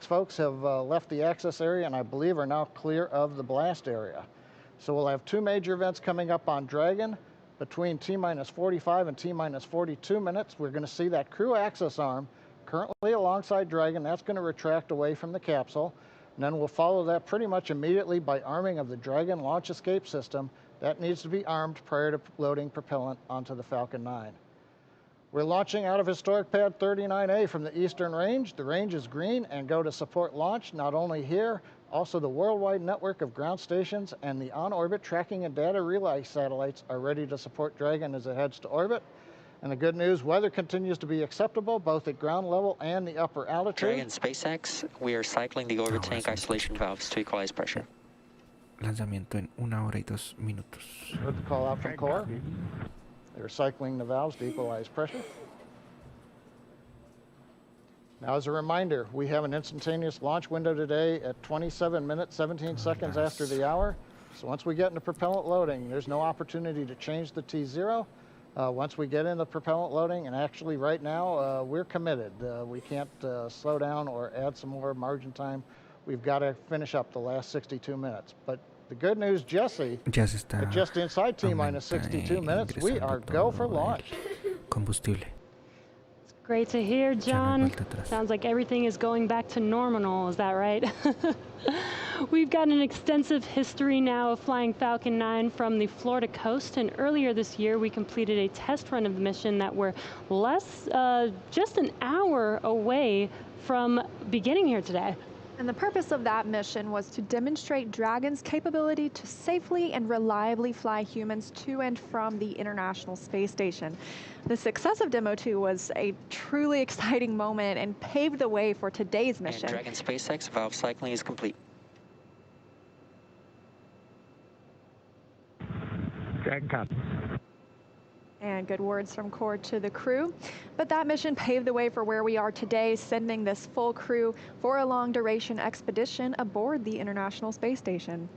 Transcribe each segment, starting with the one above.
folks have left the access area and I believe are now clear of the blast area. So we'll have two major events coming up on Dragon. Between T-minus 45 and T-minus 42 minutes, we're going to see that crew access arm currently alongside Dragon. That's going to retract away from the capsule. And then we'll follow that pretty much immediately by arming of the Dragon launch escape system. That needs to be armed prior to loading propellant onto the Falcon 9. We're launching out of historic pad 39A from the Eastern Range. The range is green and go to support launch, not only here, also the worldwide network of ground stations and the on-orbit tracking and data relay satellites are ready to support Dragon as it heads to orbit. And the good news, weather continues to be acceptable, both at ground level and the upper altitude. Dragon SpaceX, we are cycling the orbit tank isolation valves to equalize pressure. Lanzamiento en 1 hora y 2 minutos. With the call out from core. They're cycling the valves to equalize pressure. Now, as a reminder, we have an instantaneous launch window today at 27 minutes, 17 seconds after the hour. So once we get into propellant loading, there's no opportunity to change the T0. Once we get into propellant loading, and actually right now, we're committed. We can't slow down or add some more margin time. We've got to finish up the last 62 minutes. But the good news, Jesse, just inside T-minus 62 minutes, we are go for launch. Combustible. Great to hear, John. Sounds like everything is going back to normal, is that right? We've got an extensive history now of flying Falcon 9 from the Florida coast, and earlier this year we completed a test run of the mission that we're just an hour away from beginning here today. And the purpose of that mission was to demonstrate Dragon's capability to safely and reliably fly humans to and from the International Space Station. The success of Demo 2 was a truly exciting moment and paved the way for today's mission. And Dragon SpaceX valve cycling is complete. Dragon copy. And good words from core to the crew. But that mission paved the way for where we are today, sending this full crew for a long duration expedition aboard the International Space Station.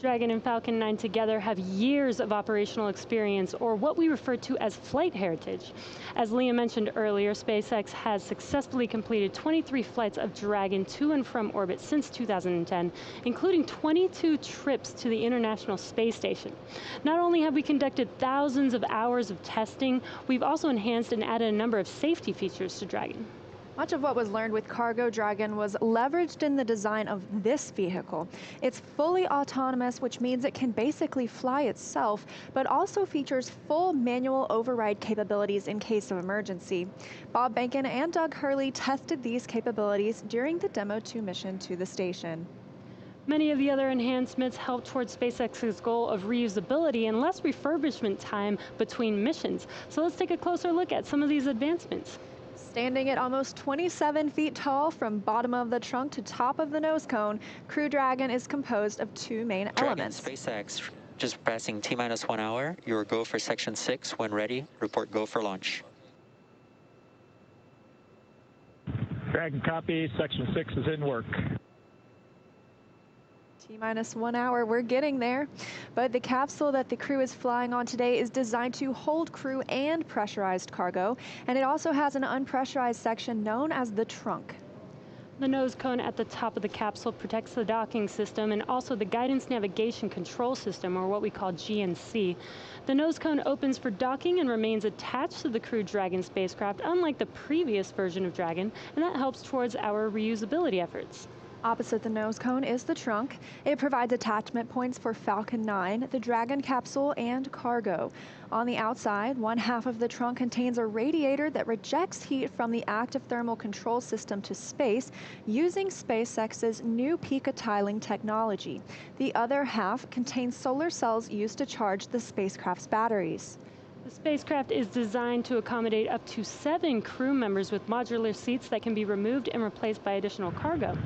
Dragon and Falcon 9 together have years of operational experience, or what we refer to as flight heritage. As Leah mentioned earlier, SpaceX has successfully completed 23 flights of Dragon to and from orbit since 2010, including 22 trips to the International Space Station. Not only have we conducted thousands of hours of testing, we've also enhanced and added a number of safety features to Dragon. Much of what was learned with Cargo Dragon was leveraged in the design of this vehicle. It's fully autonomous, which means it can basically fly itself, but also features full manual override capabilities in case of emergency. Bob Behnken and Doug Hurley tested these capabilities during the Demo 2 mission to the station. Many of the other enhancements help towards SpaceX's goal of reusability and less refurbishment time between missions. So let's take a closer look at some of these advancements. Standing at almost 27 feet tall from bottom of the trunk to top of the nose cone, Crew Dragon is composed of two main elements. Dragon SpaceX, just passing T-minus 1 hour. Your go for section 6. When ready, report go for launch. Dragon copy, section 6 is in work. T-minus 1 hour, we're getting there. But the capsule that the crew is flying on today is designed to hold crew and pressurized cargo, and it also has an unpressurized section known as the trunk. The nose cone at the top of the capsule protects the docking system and also the guidance navigation control system, or what we call GNC. The nose cone opens for docking and remains attached to the Crew Dragon spacecraft, unlike the previous version of Dragon, and that helps towards our reusability efforts. Opposite the nose cone is the trunk. It provides attachment points for Falcon 9, the Dragon capsule, and cargo. On the outside, one half of the trunk contains a radiator that rejects heat from the active thermal control system to space using SpaceX's new Pica tiling technology. The other half contains solar cells used to charge the spacecraft's batteries. The spacecraft is designed to accommodate up to 7 crew members with modular seats that can be removed and replaced by additional cargo.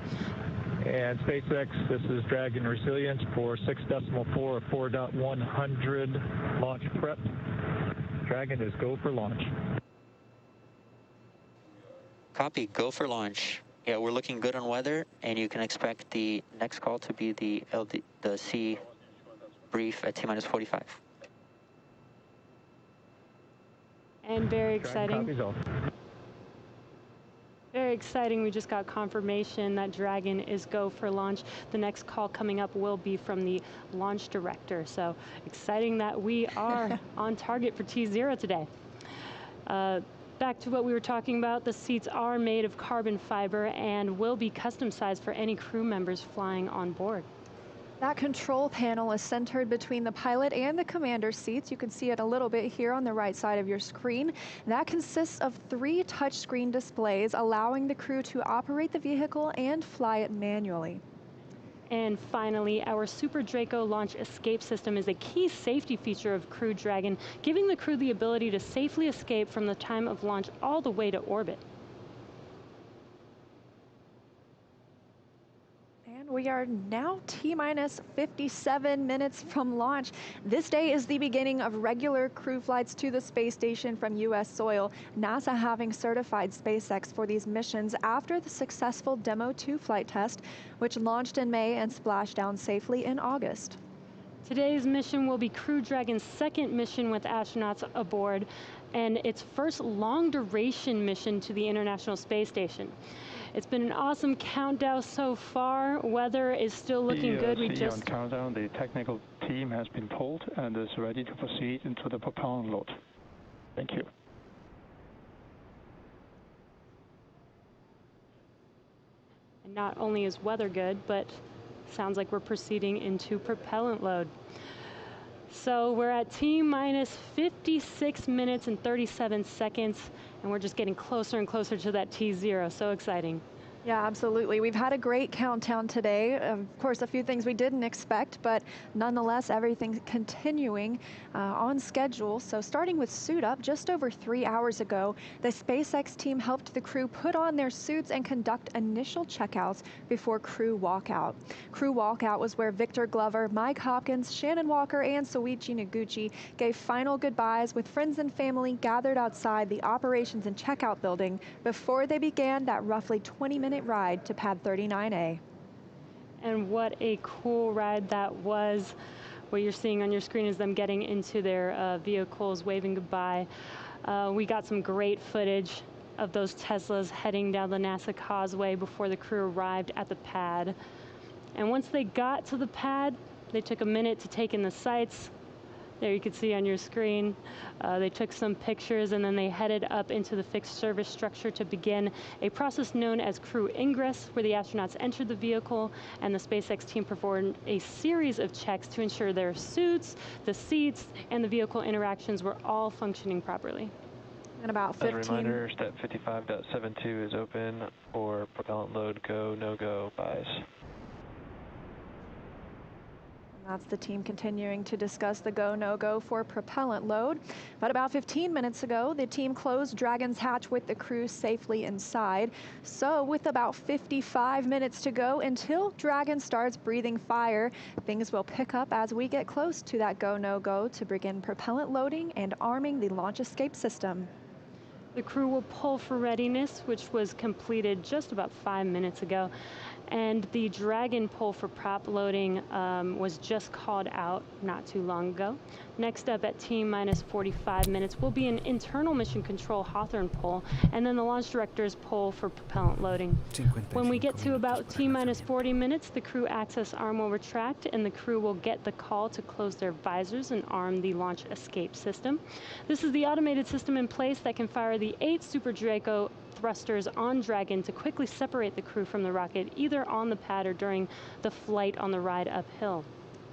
And SpaceX, this is Dragon Resilience for 6.4 of 4.100 launch prep. Dragon is go for launch. Copy, go for launch. Yeah, we're looking good on weather, and you can expect the next call to be the C brief at T-minus 45. And very exciting. Dragon copies all. Very exciting. We just got confirmation that Dragon is go for launch. The next call coming up will be from the launch director. So exciting that we are on target for T0 today. Back to what we were talking about, the seats are made of carbon fiber and will be custom sized for any crew members flying on board. That control panel is centered between the pilot and the commander seats. You can see it a little bit here on the right side of your screen. That consists of 3 touchscreen displays, allowing the crew to operate the vehicle and fly it manually. And finally, our Super Draco launch escape system is a key safety feature of Crew Dragon, giving the crew the ability to safely escape from the time of launch all the way to orbit. We are now T-minus 57 minutes from launch. This day is the beginning of regular crew flights to the space station from U.S. soil, NASA having certified SpaceX for these missions after the successful Demo 2 flight test, which launched in May and splashed down safely in August. Today's mission will be Crew Dragon's second mission with astronauts aboard, and its first long-duration mission to the International Space Station. It's been an awesome countdown so far. Weather is still looking good. We just on countdown. The technical team has been pulled and is ready to proceed into the propellant load. Thank you. And not only is weather good, but sounds like we're proceeding into propellant load. So we're at T-minus 56 minutes and 37 seconds, and we're just getting closer and closer to that T0. So exciting. Yeah, absolutely. We've had a great countdown today. Of course, a few things we didn't expect, but nonetheless, everything continuing on schedule. So starting with suit up, just over 3 hours ago, the SpaceX team helped the crew put on their suits and conduct initial checkouts before crew walkout. Crew walkout was where Victor Glover, Mike Hopkins, Shannon Walker, and Soichi Noguchi gave final goodbyes with friends and family gathered outside the operations and checkout building before they began that roughly 20-minute ride to pad 39A. And what a cool ride that was. What you're seeing on your screen is them getting into their vehicles, waving goodbye. We got some great footage of those Teslas heading down the NASA causeway before the crew arrived at the pad. And once they got to the pad, they took a minute to take in the sights. There you can see on your screen. They took some pictures and then they headed up into the fixed service structure to begin a process known as crew ingress, where the astronauts entered the vehicle and the SpaceX team performed a series of checks to ensure their suits, the seats, and the vehicle interactions were all functioning properly. And about 15... As a reminder, step 55.72 is open for propellant load go, no-go buys. That's the team continuing to discuss the go, no-go for propellant load. But about 15 minutes ago, the team closed Dragon's hatch with the crew safely inside. So with about 55 minutes to go until Dragon starts breathing fire, things will pick up as we get close to that go, no-go to begin propellant loading and arming the launch escape system. The crew will pull for readiness, which was completed just about 5 minutes ago. And the Dragon pull for prop loading was just called out not too long ago. Next up at T-minus 45 minutes will be an internal mission control Hawthorne pull, and then the launch director's pull for propellant loading. When we get to about T-minus 40 minutes, the crew access arm will retract, and the crew will get the call to close their visors and arm the launch escape system. This is the automated system in place that can fire the 8 Super Draco thrusters on Dragon to quickly separate the crew from the rocket, either on the pad or during the flight on the ride uphill.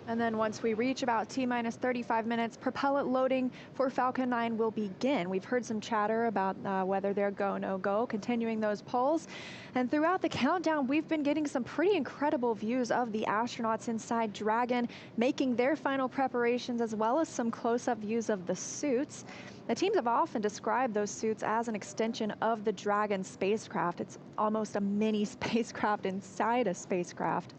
And then once we reach about T-minus 35 minutes, propellant loading for Falcon 9 will begin. We've heard some chatter about whether they're go, no go, continuing those polls. And throughout the countdown, we've been getting some pretty incredible views of the astronauts inside Dragon, making their final preparations, as well as some close-up views of the suits. The teams have often described those suits as an extension of the Dragon spacecraft. It's almost a mini spacecraft inside a spacecraft.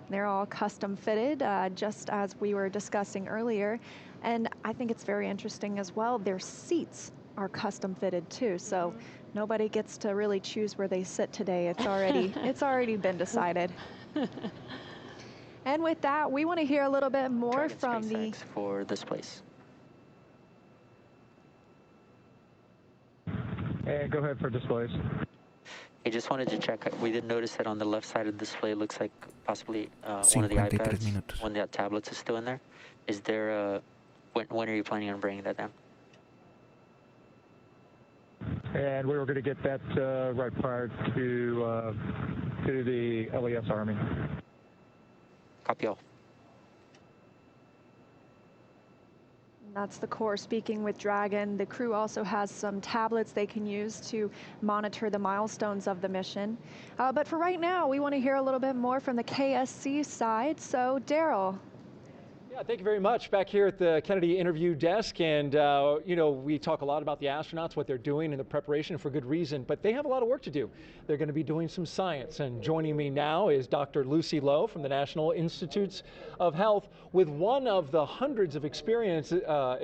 They're all custom fitted, just as we were discussing earlier. And I think it's very interesting as well, their seats are custom fitted too. So nobody gets to really choose where they sit today. It's already been decided. And with that, we want to hear a little bit more Dragon from SpaceX for this place. And go ahead for displays. I just wanted to check. We did notice that on the left side of the display looks like possibly one of the 53 iPads, minutos. one of the tablets is still in there. Is there a, when are you planning on bringing that down? And we were going to get that right prior to the LES Army. Copy all. That's the core speaking with Dragon. The crew also has some tablets they can use to monitor the milestones of the mission. But for right now, we want to hear a little bit more from the KSC side. So, Daryl. Yeah, thank you very much. Back here at the Kennedy interview desk, and you know, we talk a lot about the astronauts, what they're doing and the preparation for good reason, but they have a lot of work to do. They're going to be doing some science, and joining me now is Dr. Lucy Lowe from the National Institutes of Health with one of the hundreds of experiments that our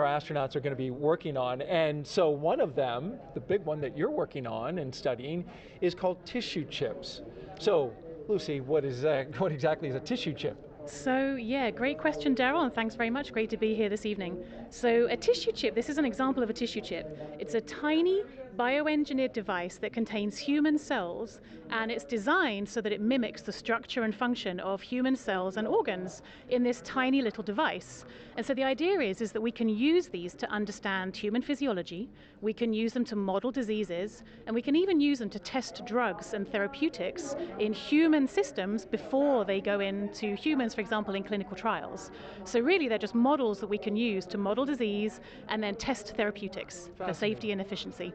astronauts are going to be working on. And so one of them, the big one that you're working on and studying, is called tissue chips. So, Lucy, what exactly is a tissue chip? So yeah, great question, Daryl, and thanks very much. Great to be here this evening. So a tissue chip, this is an example of a tissue chip. It's a tiny bioengineered device that contains human cells, and it's designed so that it mimics the structure and function of human cells and organs in this tiny little device. And so the idea is that we can use these to understand human physiology, we can use them to model diseases, and we can even use them to test drugs and therapeutics in human systems before they go into humans, for example, in clinical trials. So really they're just models that we can use to model disease and then test therapeutics for safety and efficiency.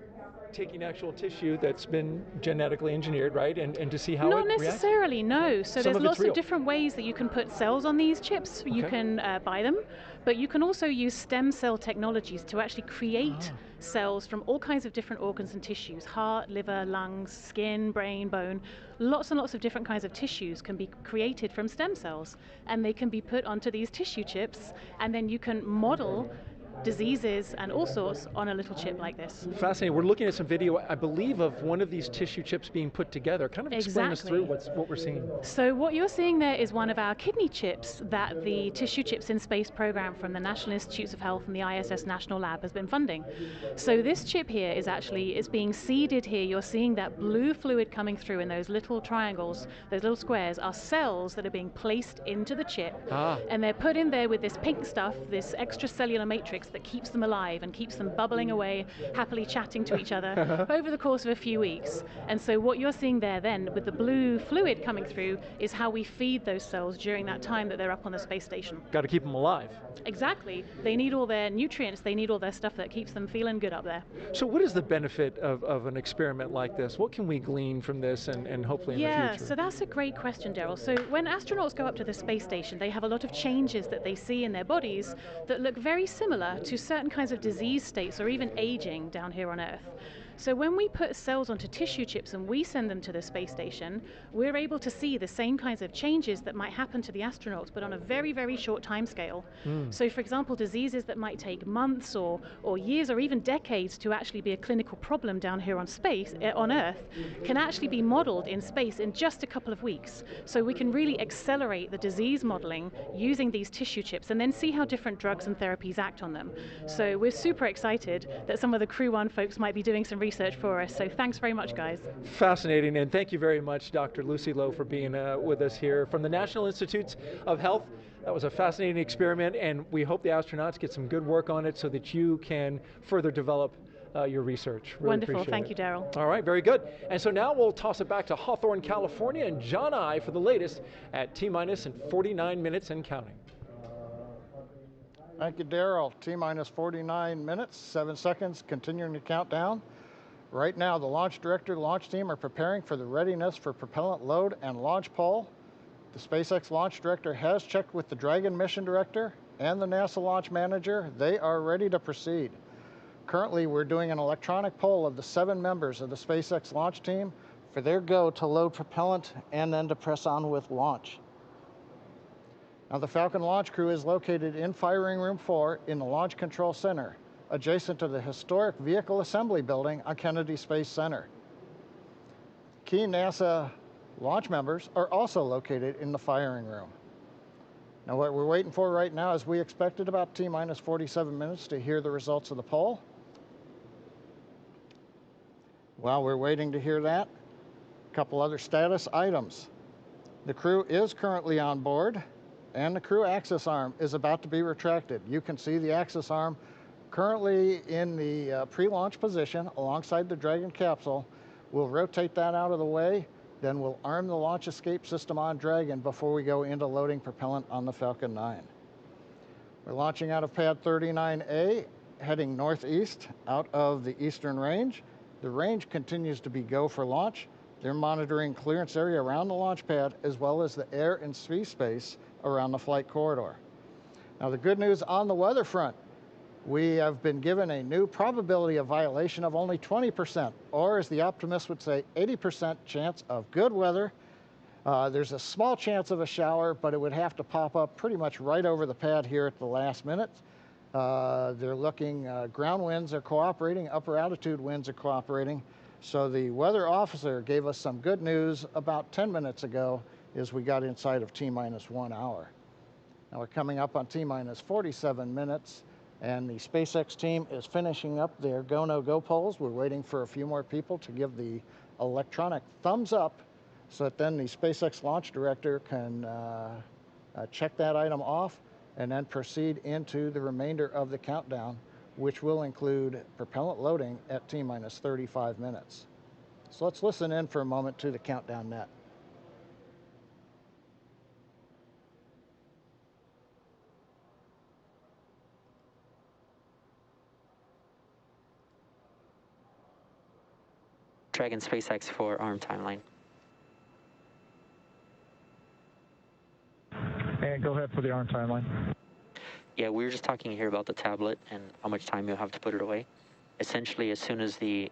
Taking actual tissue that's been genetically engineered, right, and to see how Not it reacts? necessarily, no. So Some there's of it's lots real. of different ways that you can put cells on these chips. You can buy them, but you can also use stem cell technologies to actually create cells from all kinds of different organs and tissues: heart, liver, lungs, skin, brain, bone. Lots and lots of different kinds of tissues can be created from stem cells, and they can be put onto these tissue chips, and then you can model diseases and all sorts on a little chip like this. Fascinating. We're looking at some video, I believe, of one of these tissue chips being put together. Kind of explain us through what we're seeing. So what you're seeing there is one of our kidney chips that the Tissue Chips in Space program from the National Institutes of Health and the ISS National Lab has been funding. So this chip here is being seeded here. You're seeing that blue fluid coming through in those little triangles, those little squares are cells that are being placed into the chip. And they're put in there with this pink stuff, this extracellular matrix that keeps them alive and keeps them bubbling away, happily chatting to each other over the course of a few weeks. And so what you're seeing there then with the blue fluid coming through is how we feed those cells during that time that they're up on the space station. Got to keep them alive. Exactly. They need all their nutrients, they need all their stuff that keeps them feeling good up there. So what is the benefit of an experiment like this? What can we glean from this and hopefully in the future? Yeah, so that's a great question, Daryl. So when astronauts go up to the space station, they have a lot of changes that they see in their bodies that look very similar to certain kinds of disease states or even aging down here on Earth. So when we put cells onto tissue chips and we send them to the space station, we're able to see the same kinds of changes that might happen to the astronauts, but on a very, very short time scale. So for example, diseases that might take months or years or even decades to actually be a clinical problem down here on Earth, can actually be modeled in space in just a couple of weeks. So we can really accelerate the disease modeling using these tissue chips and then see how different drugs and therapies act on them. So we're super excited that some of the Crew 1 folks might be doing some research for us. So thanks very much, guys. Fascinating, and thank you very much, Dr. Lucy Lowe, for being with us here from the National Institutes of Health. That was a fascinating experiment, and we hope the astronauts get some good work on it so that you can further develop your research. Really Wonderful, thank you, Daryl. All right, very good. And so now we'll toss it back to Hawthorne, California, and John I for the latest at T-minus and 49 minutes and counting. Thank you, Daryl. T-minus 49 minutes, 7 seconds, continuing to count down. Right now, the launch director, launch team are preparing for the readiness for propellant load and launch pole. The SpaceX launch director has checked with the Dragon mission director and the NASA launch manager. They are ready to proceed. Currently, we're doing an electronic poll of the 7 members of the SpaceX launch team for their go to load propellant and then to press on with launch. Now, the Falcon launch crew is located in Firing Room 4 in the Launch Control Center, adjacent to the historic Vehicle Assembly Building on Kennedy Space Center. Key NASA launch members are also located in the firing room. Now, what we're waiting for right now is we expected about T-minus 47 minutes to hear the results of the poll. While we're waiting to hear that, a couple other status items. The crew is currently on board, and the crew access arm is about to be retracted. You can see the access arm currently in the pre-launch position alongside the Dragon capsule. We'll rotate that out of the way, then we'll arm the launch escape system on Dragon before we go into loading propellant on the Falcon 9. We're launching out of pad 39A, heading northeast out of the eastern range. The range continues to be go for launch. They're monitoring clearance area around the launch pad as well as the air and sea space around the flight corridor. Now the good news on the weather front, we have been given a new probability of violation of only 20%, or as the optimist would say, 80% chance of good weather. There's a small chance of a shower, but it would have to pop up pretty much right over the pad here at the last minute. They're looking, ground winds are cooperating, upper altitude winds are cooperating. So the weather officer gave us some good news about 10 minutes ago as we got inside of T-minus 1 hour. Now we're coming up on T-minus 47 minutes, and the SpaceX team is finishing up their go, no go polls. We're waiting for a few more people to give the electronic thumbs up so that then the SpaceX launch director can check that item off and then proceed into the remainder of the countdown, which will include propellant loading at T-minus 35 minutes. So let's listen in for a moment to the countdown net. Dragon SpaceX for arm timeline. And go ahead for the arm timeline. Yeah, we were just talking here about the tablet and how much time you'll have to put it away. Essentially, as soon as the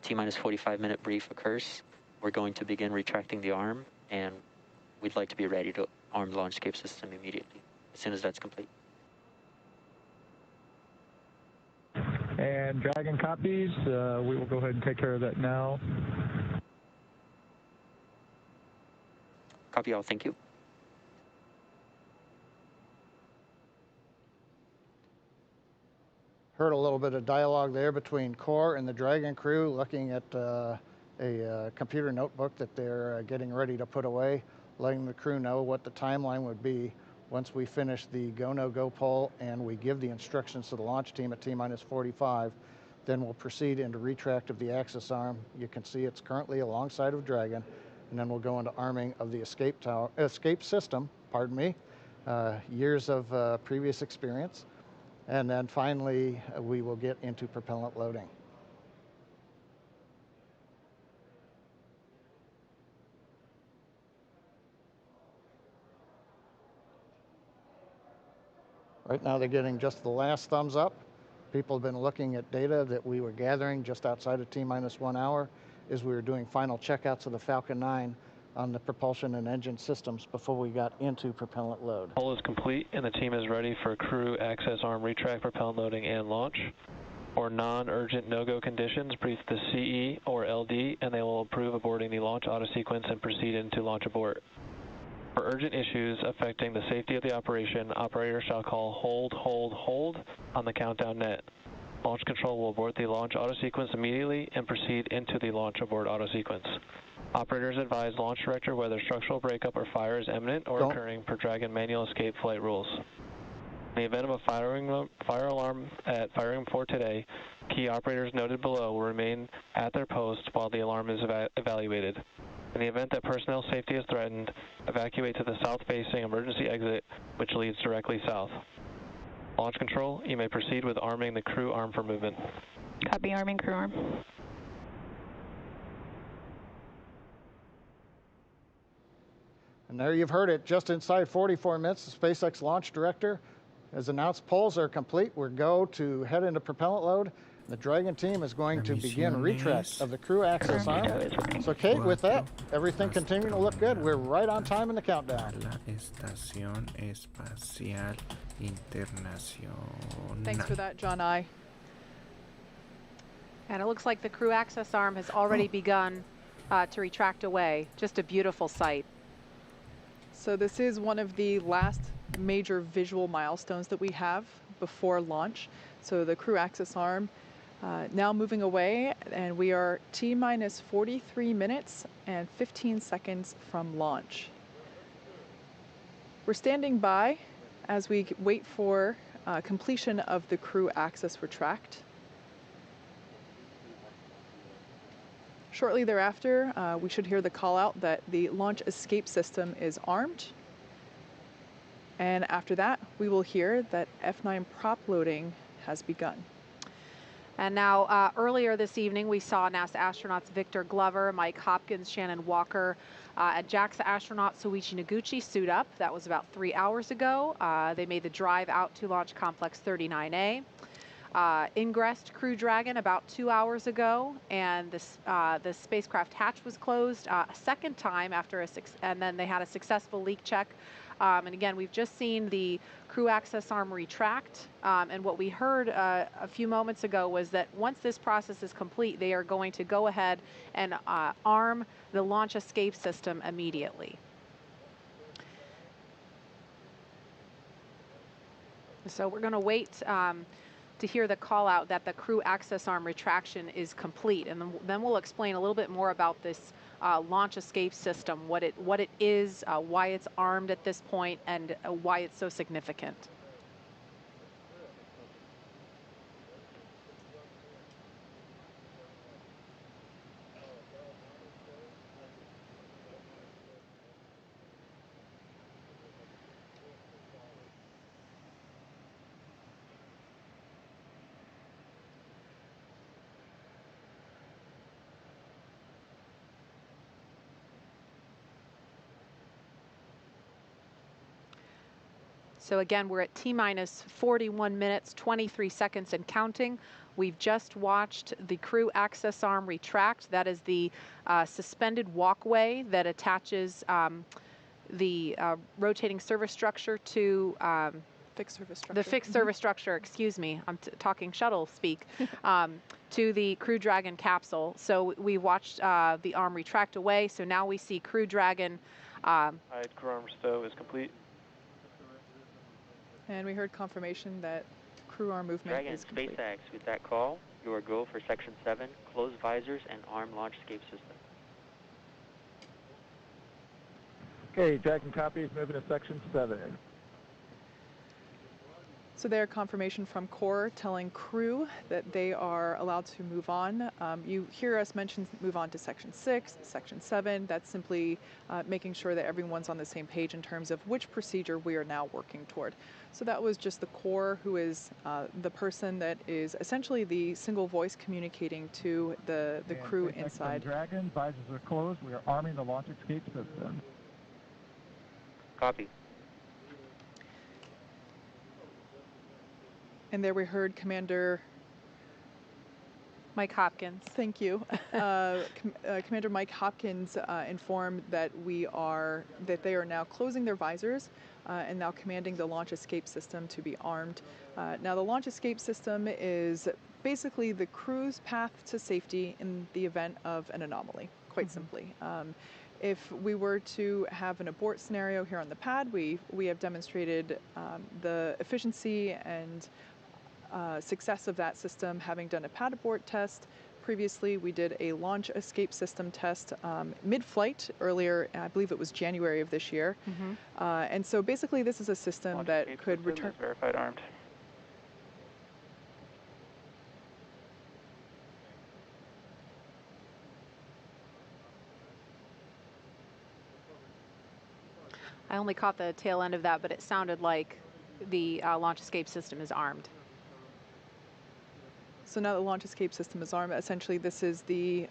T-minus 45 minute brief occurs, we're going to begin retracting the arm, and we'd like to be ready to arm the launch escape system immediately, as soon as that's complete. And Dragon copies, we will go ahead and take care of that now. Copy all, thank you. Heard a little bit of dialogue there between Core and the Dragon crew looking at a computer notebook that they're getting ready to put away, letting the crew know what the timeline would be once we finish the go, no go poll and we give the instructions to the launch team at T-minus 45. Then we'll proceed into retract of the access arm. You can see it's currently alongside of Dragon, and then we'll go into arming of the escape system, pardon me, years of previous experience. And then finally, we will get into propellant loading. Right now, they're getting just the last thumbs up. People have been looking at data that we were gathering just outside of T-minus 1 hour as we were doing final checkouts of the Falcon 9 on the propulsion and engine systems before we got into propellant load. Poll is complete and the team is ready for crew access arm retract, propellant loading, and launch. For non-urgent no-go conditions, brief the CE or LD and they will approve aborting the launch auto sequence and proceed into launch abort. For urgent issues affecting the safety of the operation, operator shall call hold on the countdown net. Launch control will abort the launch auto sequence immediately and proceed into the launch abort auto sequence. Operators advise launch director whether structural breakup or fire is imminent or occurring per Dragon manual escape flight rules. In the event of a fire alarm at firing 4 today, key operators noted below will remain at their post while the alarm is evaluated. In the event that personnel safety is threatened, evacuate to the south-facing emergency exit, which leads directly south. Launch control, you may proceed with arming the crew arm for movement. Copy, arming crew arm. And there you've heard it, just inside 44 minutes, the SpaceX launch director has announced polls are complete. We're go to head into propellant load. The Dragon team is going to begin retract of the crew access arm. So Kate, with that, everything continuing to look good. We're right on time in the countdown. La Estación Espacial Internacional. Thanks for that, John I. And it looks like the crew access arm has already begun to retract away. Just a beautiful sight. So this is one of the last major visual milestones that we have before launch. So the crew access arm Now moving away, and we are T-minus 43 minutes and 15 seconds from launch. We're standing by as we wait for completion of the crew access retract. Shortly thereafter, we should hear the call out that the launch escape system is armed. And after that, we will hear that F9 prop loading has begun. And now, earlier this evening, we saw NASA astronauts Victor Glover, Mike Hopkins, Shannon Walker, and JAXA astronaut Soichi Noguchi suit up. That was about 3 hours ago. They made the drive out to Launch Complex 39A. Ingressed Crew Dragon about 2 hours ago, and the spacecraft hatch was closed a second time after and then they had a successful leak check. And again, we've just seen the crew access arm retract, and what we heard a few moments ago was that once this process is complete, they are going to go ahead and arm the launch escape system immediately. So we're going to wait to hear the call out that the crew access arm retraction is complete, and then we'll explain a little bit more about this launch escape system, what it is, why it's armed at this point, and why it's so significant. So again, we're at T-minus 41 minutes, 23 seconds and counting. We've just watched the crew access arm retract. That is the suspended walkway that attaches the rotating service structure to Fixed service structure. the fixed service structure, excuse me, I'm talking shuttle speak, to the Crew Dragon capsule. So we watched the arm retract away. So now we see Crew Dragon. Crew arm stow is complete. And we heard confirmation that crew arm movement Dragon, is complete. SpaceX, with that call, you are go for Section 7, close visors and arm launch escape system. Okay, Dragon copies, moving to Section 7. So there, confirmation from Core telling crew that they are allowed to move on. You hear us mention move on to Section 6, Section 7. That's simply making sure that everyone's on the same page in terms of which procedure we are now working toward. So that was just the Core, who is the person that is essentially the single voice communicating to the crew inside. Dragon, visors are closed. We are arming the launch escape system. Copy. And there we heard Commander Mike Hopkins. Thank you. Commander Mike Hopkins informed that they are now closing their visors and now commanding the launch escape system to be armed. Now the launch escape system is basically the crew's path to safety in the event of an anomaly, quite simply. If we were to have an abort scenario here on the pad, we have demonstrated the efficiency and success of that system, having done a pad abort test. Previously, we did a launch escape system test mid-flight earlier, I believe it was January of this year. And so basically this is a system Launch that escape could system return... is verified armed. I only caught the tail end of that, but it sounded like the launch escape system is armed. So now the launch escape system is armed. Essentially, this is the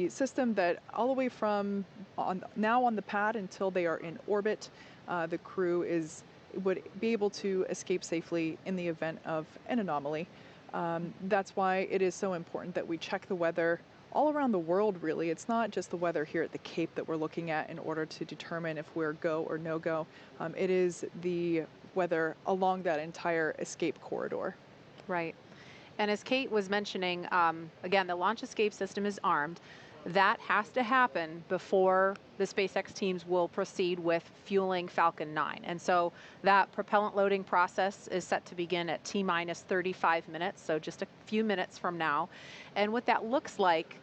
system that all the way from now on the pad until they are in orbit, the crew would be able to escape safely in the event of an anomaly. That's why it is so important that we check the weather all around the world, really. It's not just the weather here at the Cape that we're looking at in order to determine if we're go or no go. It is the weather along that entire escape corridor. Right. And as Kate was mentioning, again, the launch escape system is armed. That has to happen before the SpaceX teams will proceed with fueling Falcon 9. And so that propellant loading process is set to begin at T-minus 35 minutes, so just a few minutes from now. And what that looks like,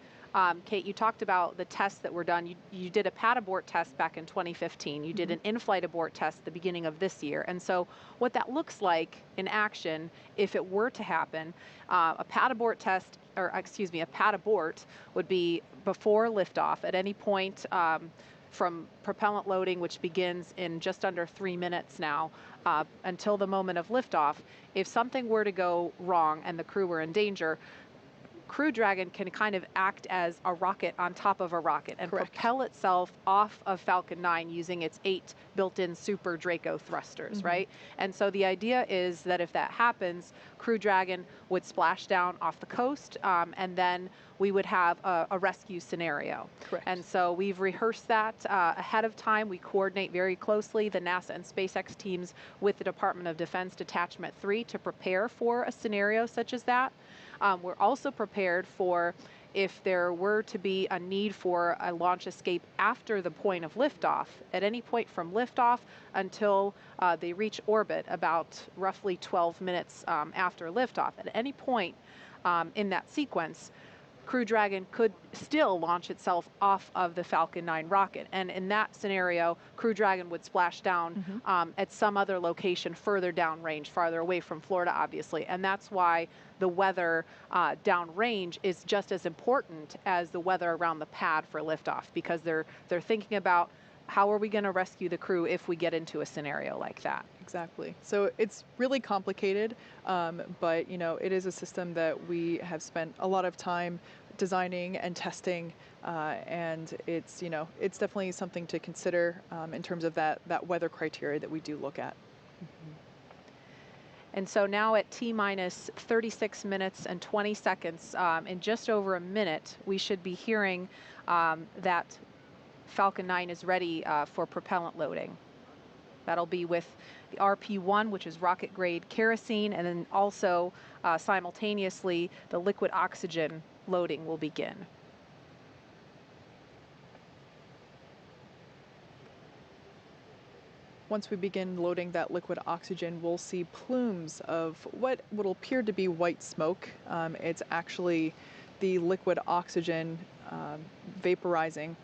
Kate, you talked about the tests that were done. You did a pad abort test back in 2015. You did an in-flight abort test at the beginning of this year. And so what that looks like in action, if it were to happen, a pad abort test, or excuse me, a pad abort would be before liftoff at any point from propellant loading, which begins in just under 3 minutes now, until the moment of liftoff. If something were to go wrong and the crew were in danger, Crew Dragon can kind of act as a rocket on top of a rocket and propel itself off of Falcon 9 using its 8 built-in Super Draco thrusters, right? And so the idea is that if that happens, Crew Dragon would splash down off the coast, and then we would have a rescue scenario. Correct. And so we've rehearsed that ahead of time. We coordinate very closely, the NASA and SpaceX teams, with the Department of Defense Detachment 3 to prepare for a scenario such as that. We're also prepared for if there were to be a need for a launch escape after the point of liftoff, at any point from liftoff until they reach orbit, about roughly 12 minutes after liftoff. At any point in that sequence, Crew Dragon could still launch itself off of the Falcon 9 rocket. And in that scenario, Crew Dragon would splash down at some other location further downrange, farther away from Florida, obviously. And that's why the weather downrange is just as important as the weather around the pad for liftoff, because they're thinking about how are we going to rescue the crew if we get into a scenario like that. Exactly. So it's really complicated, but you know, it is a system that we have spent a lot of time designing and testing, and it's, you know, it's definitely something to consider in terms of that weather criteria that we do look at. And so now at T-minus 36 minutes and 20 seconds, in just over a minute, we should be hearing that Falcon 9 is ready for propellant loading. That'll be with the RP-1, which is rocket grade kerosene, and then also simultaneously the liquid oxygen loading will begin. Once we begin loading that liquid oxygen, we'll see plumes of what will appear to be white smoke. It's actually the liquid oxygen vaporizing,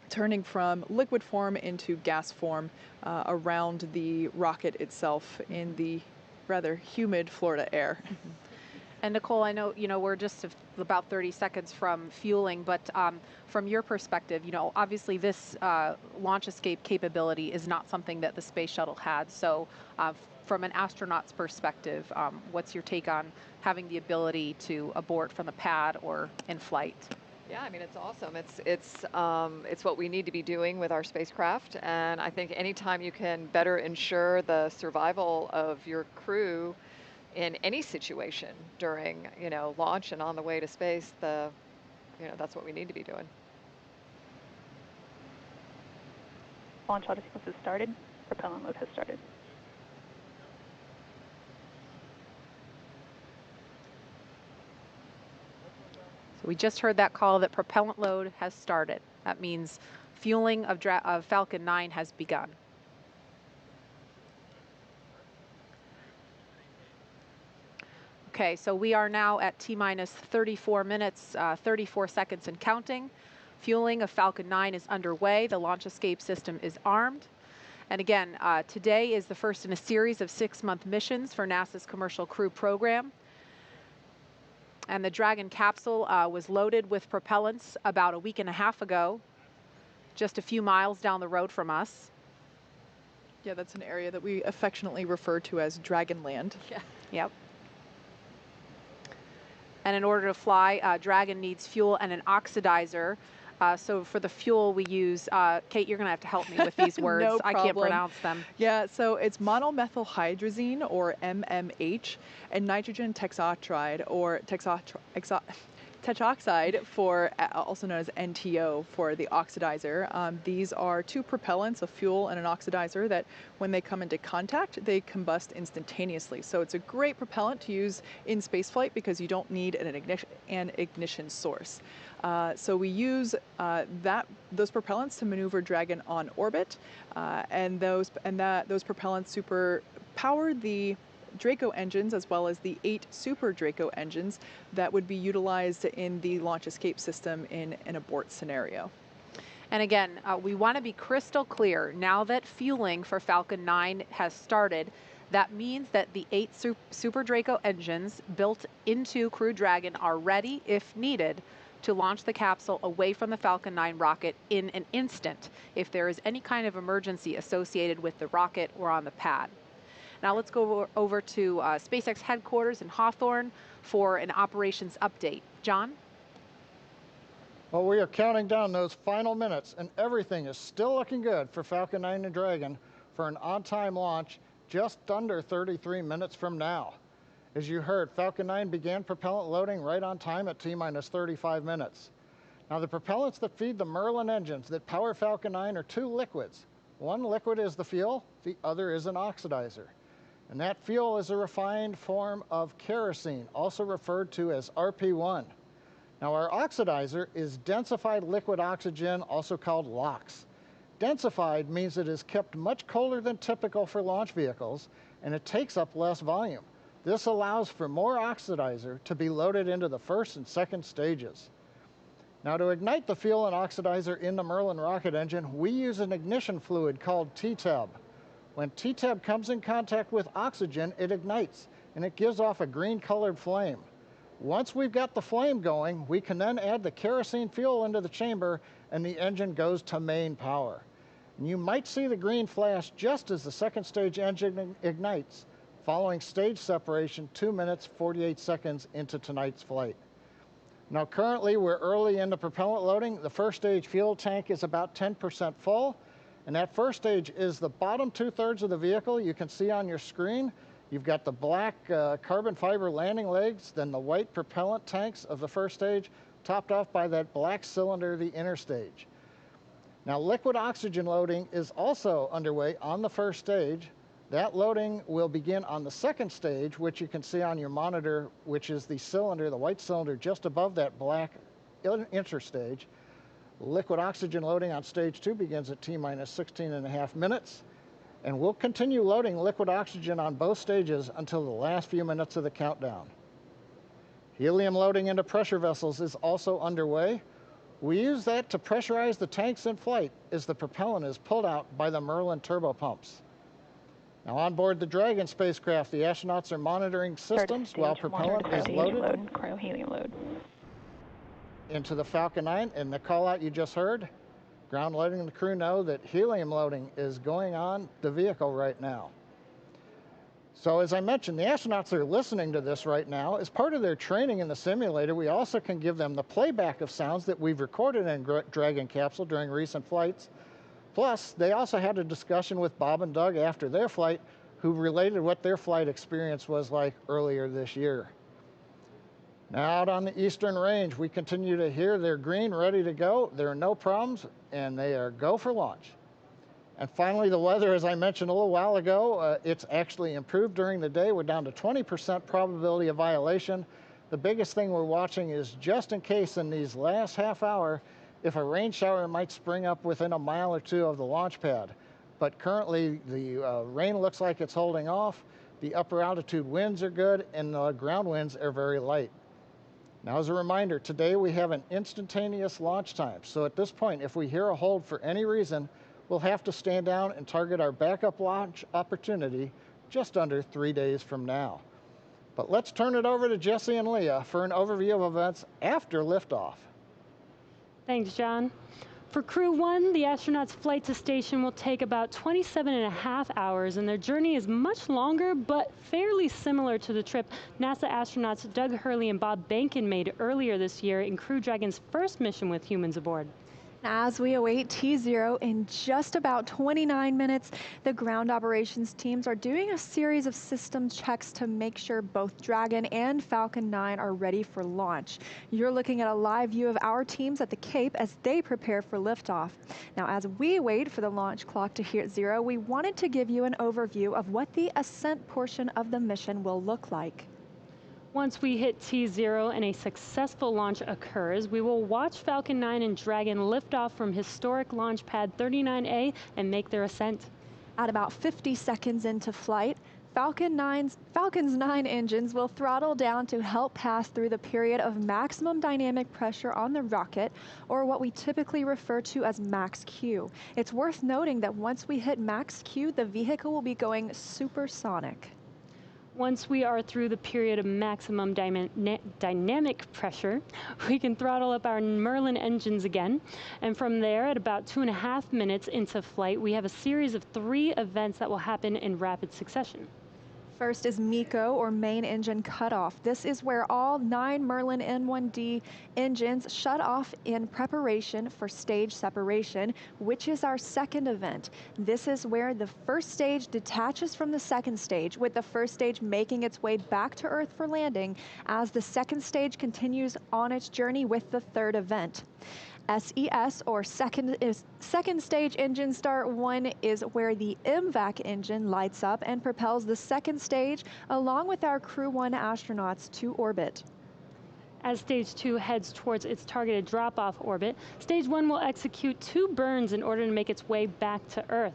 turning from liquid form into gas form around the rocket itself in the rather humid Florida air. And Nicole, I know, you know, we're just about 30 seconds from fueling, but from your perspective, you know, obviously this launch escape capability is not something that the space shuttle had. So from an astronaut's perspective, what's your take on having the ability to abort from the pad or in flight? Yeah, I mean, it's awesome. It's what we need to be doing with our spacecraft, and I think anytime you can better ensure the survival of your crew in any situation during, you know, launch and on the way to space, that's what we need to be doing. Launch auto sequence has started. Propellant load has started. So we just heard that call that propellant load has started. That means fueling of Falcon 9 has begun. Okay, so we are now at T-minus 34 minutes, 34 seconds and counting. Fueling of Falcon 9 is underway. The launch escape system is armed. And again, today is the first in a series of 6-month missions for NASA's Commercial Crew program. And the Dragon capsule was loaded with propellants about a week and a half ago, just a few miles down the road from us. Yeah, that's an area that we affectionately refer to as Dragonland. Yeah. Yep. And in order to fly, Dragon needs fuel and an oxidizer. So for the fuel we use, Kate, you're going to have to help me with these words. No I can't problem. pronounce them. Yeah, so it's monomethylhydrazine, or MMH, and nitrogen tetroxide, or tetroxide, for also known as NTO, for the oxidizer. These are two propellants, a fuel and an oxidizer, that when they come into contact, they combust instantaneously. So it's a great propellant to use in spaceflight because you don't need an and ignition source. So we use those propellants to maneuver Dragon on orbit, and those propellants power the Draco engines as well as the 8 Super Draco engines that would be utilized in the launch escape system in an abort scenario. And again, we want to be crystal clear. Now that fueling for Falcon 9 has started, that means that the 8 Super Draco engines built into Crew Dragon are ready, if needed, to launch the capsule away from the Falcon 9 rocket in an instant if there is any kind of emergency associated with the rocket or on the pad. Now let's go over to SpaceX headquarters in Hawthorne for an operations update. John? Well, we are counting down those final minutes, and everything is still looking good for Falcon 9 and Dragon for an on-time launch just under 33 minutes from now. As you heard, Falcon 9 began propellant loading right on time at T-minus 35 minutes. Now, the propellants that feed the Merlin engines that power Falcon 9 are 2 liquids. One liquid is the fuel, the other is an oxidizer. And that fuel is a refined form of kerosene, also referred to as RP1. Now, our oxidizer is densified liquid oxygen, also called LOX. Densified means it is kept much colder than typical for launch vehicles, and it takes up less volume. This allows for more oxidizer to be loaded into the first and second stages. Now, to ignite the fuel and oxidizer in the Merlin rocket engine, we use an ignition fluid called TTEB. When TTEB comes in contact with oxygen, it ignites, and it gives off a green-colored flame. Once we've got the flame going, we can then add the kerosene fuel into the chamber, and the engine goes to main power. And you might see the green flash just as the second stage engine ignites, following stage separation 2 minutes, 48 seconds into tonight's flight. Now, currently, we're early into propellant loading. The first stage fuel tank is about 10% full, and that first stage is the bottom 2/3 of the vehicle. You can see on your screen, you've got the black carbon fiber landing legs, then the white propellant tanks of the first stage, topped off by that black cylinder, the inner stage. Now, liquid oxygen loading is also underway on the first stage. That loading will begin on the second stage, which you can see on your monitor, which is the cylinder, the white cylinder just above that black interstage. Liquid oxygen loading on stage 2 begins at T-minus 16.5 minutes, and we'll continue loading liquid oxygen on both stages until the last few minutes of the countdown. Helium loading into pressure vessels is also underway. We use that to pressurize the tanks in flight as the propellant is pulled out by the Merlin turbopumps. Now, on board the Dragon spacecraft, the astronauts are monitoring systems while propellant is loaded Cryo-helium load into the Falcon 9. And the call out you just heard, ground loading and the crew know that helium loading is going on the vehicle right now. So as I mentioned, the astronauts are listening to this right now. As part of their training in the simulator, we also can give them the playback of sounds that we've recorded in Dragon capsule during recent flights. Plus, they also had a discussion with Bob and Doug after their flight, who related what their flight experience was like earlier this year. Now, out on the Eastern Range, we continue to hear they're green, ready to go. There are no problems, and they are go for launch. And finally, the weather, as I mentioned a little while ago, it's actually improved during the day. We're down to 20% probability of violation. The biggest thing we're watching is just in case in these last half hour, if a rain shower might spring up within a mile or 2 of the launch pad. But currently, the rain looks like it's holding off. The upper altitude winds are good, and the ground winds are very light. Now, as a reminder, today we have an instantaneous launch time. So at this point, if we hear a hold for any reason, we'll have to stand down and target our backup launch opportunity just under 3 days from now. But let's turn it over to Jesse and Leah for an overview of events after liftoff. Thanks, John. For Crew 1, the astronauts' flight to station will take about 27.5 hours, and their journey is much longer, but fairly similar to the trip NASA astronauts Doug Hurley and Bob Behnken made earlier this year in Crew Dragon's first mission with humans aboard. As we await T0 in just about 29 minutes, the ground operations teams are doing a series of system checks to make sure both Dragon and Falcon 9 are ready for launch. You're looking at a live view of our teams at the Cape as they prepare for liftoff. Now, as we wait for the launch clock to hit 0, we wanted to give you an overview of what the ascent portion of the mission will look like. Once we hit T0 and a successful launch occurs, we will watch Falcon 9 and Dragon lift off from historic launch pad 39A and make their ascent. At about 50 seconds into flight, Falcon's 9 engines will throttle down to help pass through the period of maximum dynamic pressure on the rocket, or what we typically refer to as max Q. It's worth noting that once we hit max Q, the vehicle will be going supersonic. Once we are through the period of maximum dynamic pressure, we can throttle up our Merlin engines again. And from there, at about 2.5 minutes into flight, we have a series of 3 events that will happen in rapid succession. First is MECO, or main engine cutoff. This is where all 9 Merlin N1D engines shut off in preparation for stage separation, which is our second event. This is where the first stage detaches from the second stage, with the first stage making its way back to Earth for landing as the second stage continues on its journey with the third event. SES, or second stage engine start 1, is where the MVAC engine lights up and propels the second stage along with our Crew 1 astronauts to orbit. As Stage 2 heads towards its targeted drop-off orbit, Stage 1 will execute 2 burns in order to make its way back to Earth.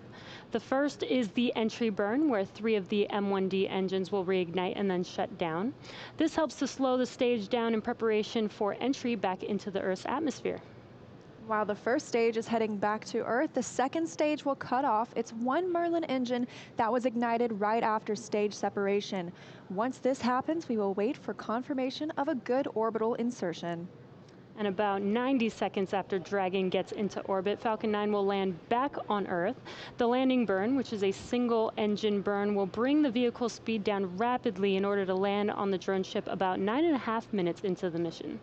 The first is the entry burn, where 3 of the M1D engines will reignite and then shut down. This helps to slow the stage down in preparation for entry back into the Earth's atmosphere. While the first stage is heading back to Earth, the second stage will cut off its 1 Merlin engine that was ignited right after stage separation. Once this happens, we will wait for confirmation of a good orbital insertion. And about 90 seconds after Dragon gets into orbit, Falcon 9 will land back on Earth. The landing burn, which is a single engine burn, will bring the vehicle's speed down rapidly in order to land on the drone ship about 9.5 minutes into the mission.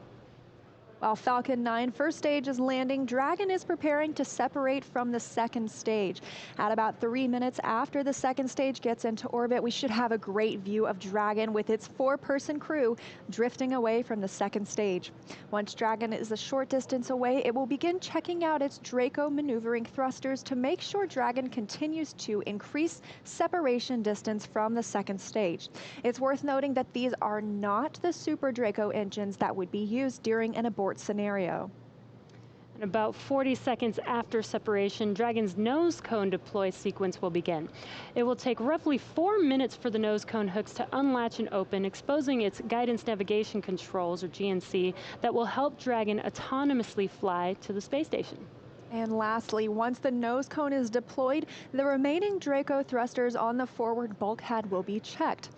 While Falcon 9 first stage is landing, Dragon is preparing to separate from the second stage. At about 3 minutes after the second stage gets into orbit, we should have a great view of Dragon with its 4-person crew drifting away from the second stage. Once Dragon is a short distance away, it will begin checking out its Draco maneuvering thrusters to make sure Dragon continues to increase separation distance from the second stage. It's worth noting that these are not the Super Draco engines that would be used during an abort scenario. And about 40 seconds after separation, Dragon's nose cone deploy sequence will begin. It will take roughly 4 minutes for the nose cone hooks to unlatch and open, exposing its guidance navigation controls, or GNC, that will help Dragon autonomously fly to the space station. And lastly, once the nose cone is deployed, the remaining Draco thrusters on the forward bulkhead will be checked.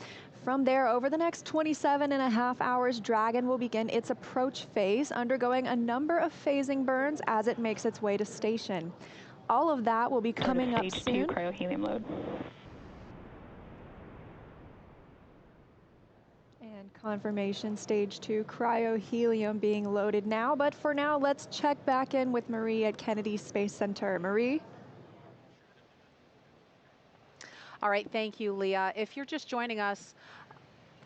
From there, over the next 27.5 hours, Dragon will begin its approach phase, undergoing a number of phasing burns as it makes its way to station. All of that will be coming up soon. Stage 2 cryo-helium load. And confirmation, Stage 2 cryo-helium being loaded now. But for now, let's check back in with Marie at Kennedy Space Center. Marie? All right, thank you, Leah. If you're just joining us,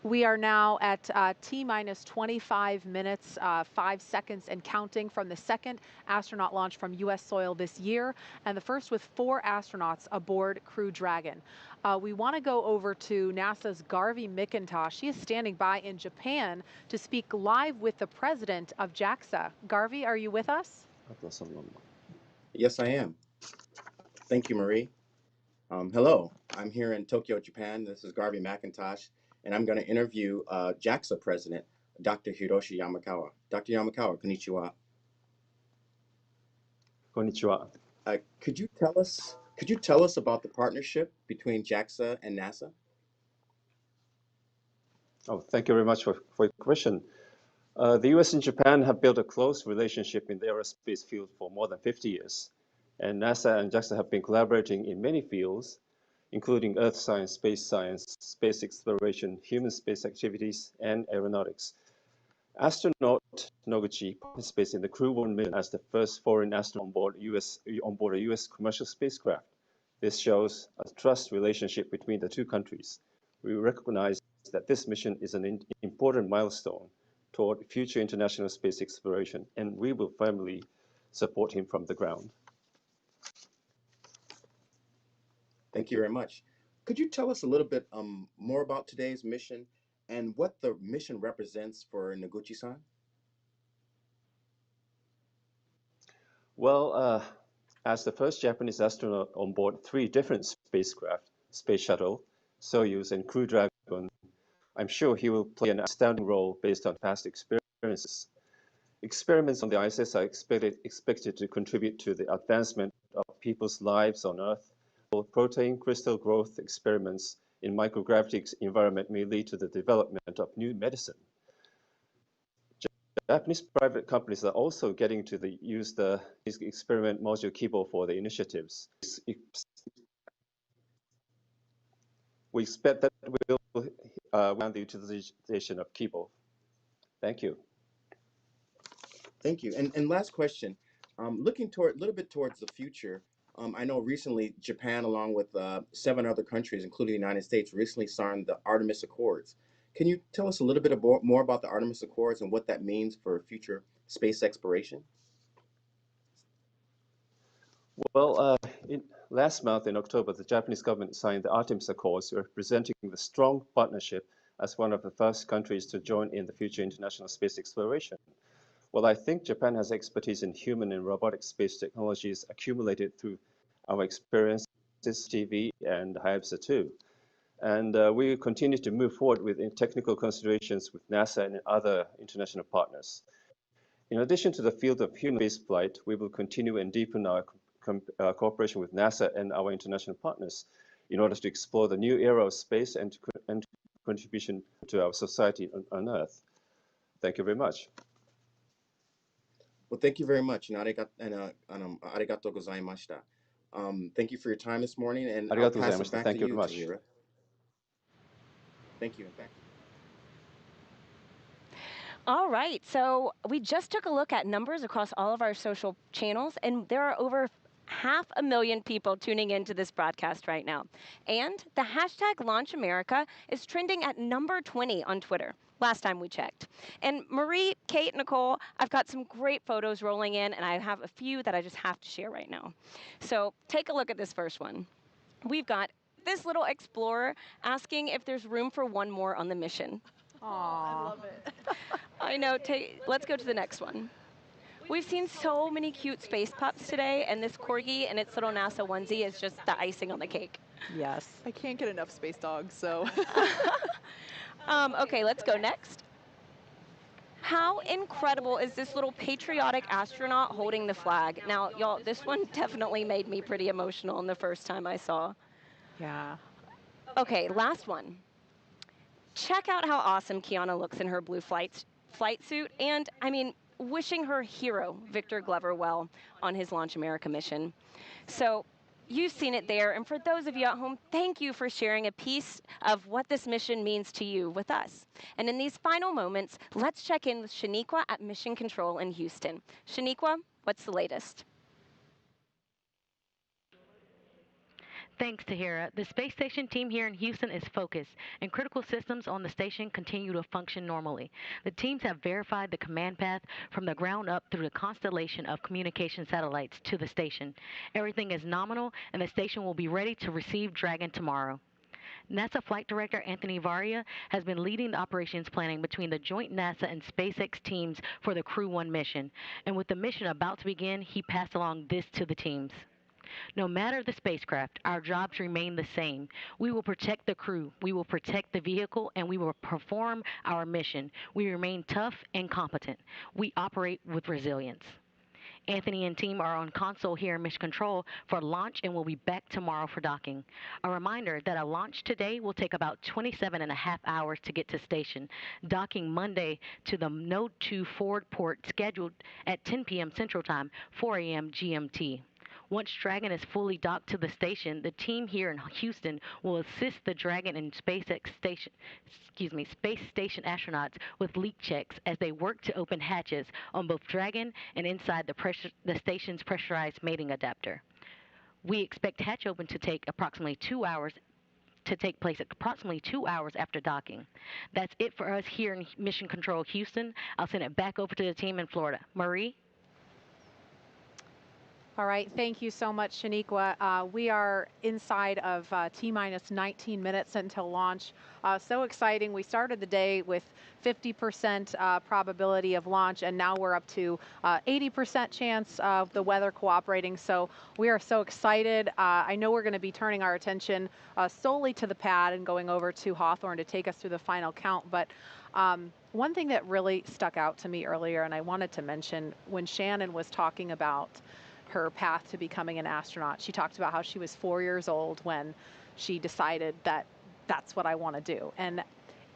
we are now at T-minus 25 minutes, 5 seconds and counting from the second astronaut launch from U.S. soil this year, and the first with 4 astronauts aboard Crew Dragon. We want to go over to NASA's Garvey McIntosh. She is standing by in Japan to speak live with the president of JAXA. Garvey, are you with us? Yes, I am. Thank you, Marie. Hello, I'm here in Tokyo, Japan. This is Garvey McIntosh, and I'm going to interview JAXA President, Dr. Hiroshi Yamakawa. Dr. Yamakawa, konnichiwa. Konnichiwa. Could you tell us about the partnership between JAXA and NASA? Oh, thank you very much for your question. The US and Japan have built a close relationship in the aerospace field for more than 50 years. And NASA and JAXA have been collaborating in many fields, including earth science, space exploration, human space activities, and aeronautics. Astronaut Noguchi participates in the Crew 1 mission as the first foreign astronaut on board a US commercial spacecraft. This shows a trust relationship between the two countries. We recognize that this mission is an important milestone toward future international space exploration, and we will firmly support him from the ground. Thank you very much. Could you tell us a little bit more about today's mission and what the mission represents for Noguchi-san? Well, as the first Japanese astronaut on board 3 different spacecraft, Space Shuttle, Soyuz, and Crew Dragon, I'm sure he will play an outstanding role based on past experiences. Experiments on the ISS are expected to contribute to the advancement of people's lives on Earth. Protein crystal growth experiments in microgravity environment may lead to the development of new medicine. Japanese private companies are also getting to use the experiment module Kibo for the initiatives. We expect that we'll the utilization of Kibo. Thank you. Thank you. And last question, looking a little bit towards the future, I know recently Japan, along with 7 other countries, including the United States, recently signed the Artemis Accords. Can you tell us a little bit more about the Artemis Accords and what that means for future space exploration? Well, last month in October, the Japanese government signed the Artemis Accords, representing the strong partnership as one of the first countries to join in the future international space exploration. Well, I think Japan has expertise in human and robotic space technologies accumulated through our experiences, TV, and Hayabusa 2. And we continue to move forward with technical considerations with NASA and other international partners. In addition to the field of human spaceflight, we will continue and deepen our cooperation with NASA and our international partners in order to explore the new era of space and contribution to our society on Earth. Thank you very much. Well, thank you very much. Arigatou gozaimashita. Thank you for your time this morning, and I'll pass it back to you, Tahira. Thank you, in fact. All right, so we just took a look at numbers across all of our social channels, and there are over 500,000 people tuning into this broadcast right now. And the hashtag LaunchAmerica is trending at number 20 on Twitter, last time we checked. And Marie, Kate, Nicole, I've got some great photos rolling in, and I have a few that I just have to share right now. So take a look at this first one. We've got this little explorer asking if there's room for one more on the mission. Aww. I love it. I know. Let's go to the next one. We've seen so many cute space pups today, and this corgi and its little NASA onesie is just the icing on the cake. Yes. I can't get enough space dogs, so. Okay, let's go next. How incredible is this little patriotic astronaut holding the flag? Now, y'all, this one definitely made me pretty emotional the first time I saw. Yeah. Okay, last one. Check out how awesome Kiana looks in her blue flight suit, and I mean, wishing her hero, Victor Glover, well on his Launch America mission. So you've seen it there, and for those of you at home, thank you for sharing a piece of what this mission means to you with us. And in these final moments, let's check in with Shaniqua at Mission Control in Houston. Shaniqua, what's the latest? Thanks, Tahira. The space station team here in Houston is focused, and critical systems on the station continue to function normally. The teams have verified the command path from the ground up through the constellation of communication satellites to the station. Everything is nominal, and the station will be ready to receive Dragon tomorrow. NASA Flight Director Anthony Varia has been leading the operations planning between the joint NASA and SpaceX teams for the Crew 1 mission. And with the mission about to begin, he passed along this to the teams. No matter the spacecraft, our jobs remain the same. We will protect the crew, we will protect the vehicle, and we will perform our mission. We remain tough and competent. We operate with resilience. Anthony and team are on console here in Mission Control for launch and will be back tomorrow for docking. A reminder that a launch today will take about 27.5 hours to get to station, docking Monday to the Node 2 forward port scheduled at 10 p.m. Central Time, 4 a.m. GMT. Once Dragon is fully docked to the station, the team here in Houston will assist the Dragon and space station astronauts with leak checks as they work to open hatches on both Dragon and inside the station's pressurized mating adapter. We expect hatch open to take approximately 2 hours after docking. That's it for us here in Mission Control Houston. I'll send it back over to the team in Florida. Marie? All right, thank you so much, Shaniqua. We are inside of T-minus 19 minutes until launch. So exciting. We started the day with 50% probability of launch, and now we're up to 80% chance of the weather cooperating. So we are so excited. I know we're going to be turning our attention solely to the pad and going over to Hawthorne to take us through the final count. But one thing that really stuck out to me earlier, and I wanted to mention, when Shannon was talking about her path to becoming an astronaut. She talked about how she was 4 years old when she decided that that's what I want to do. And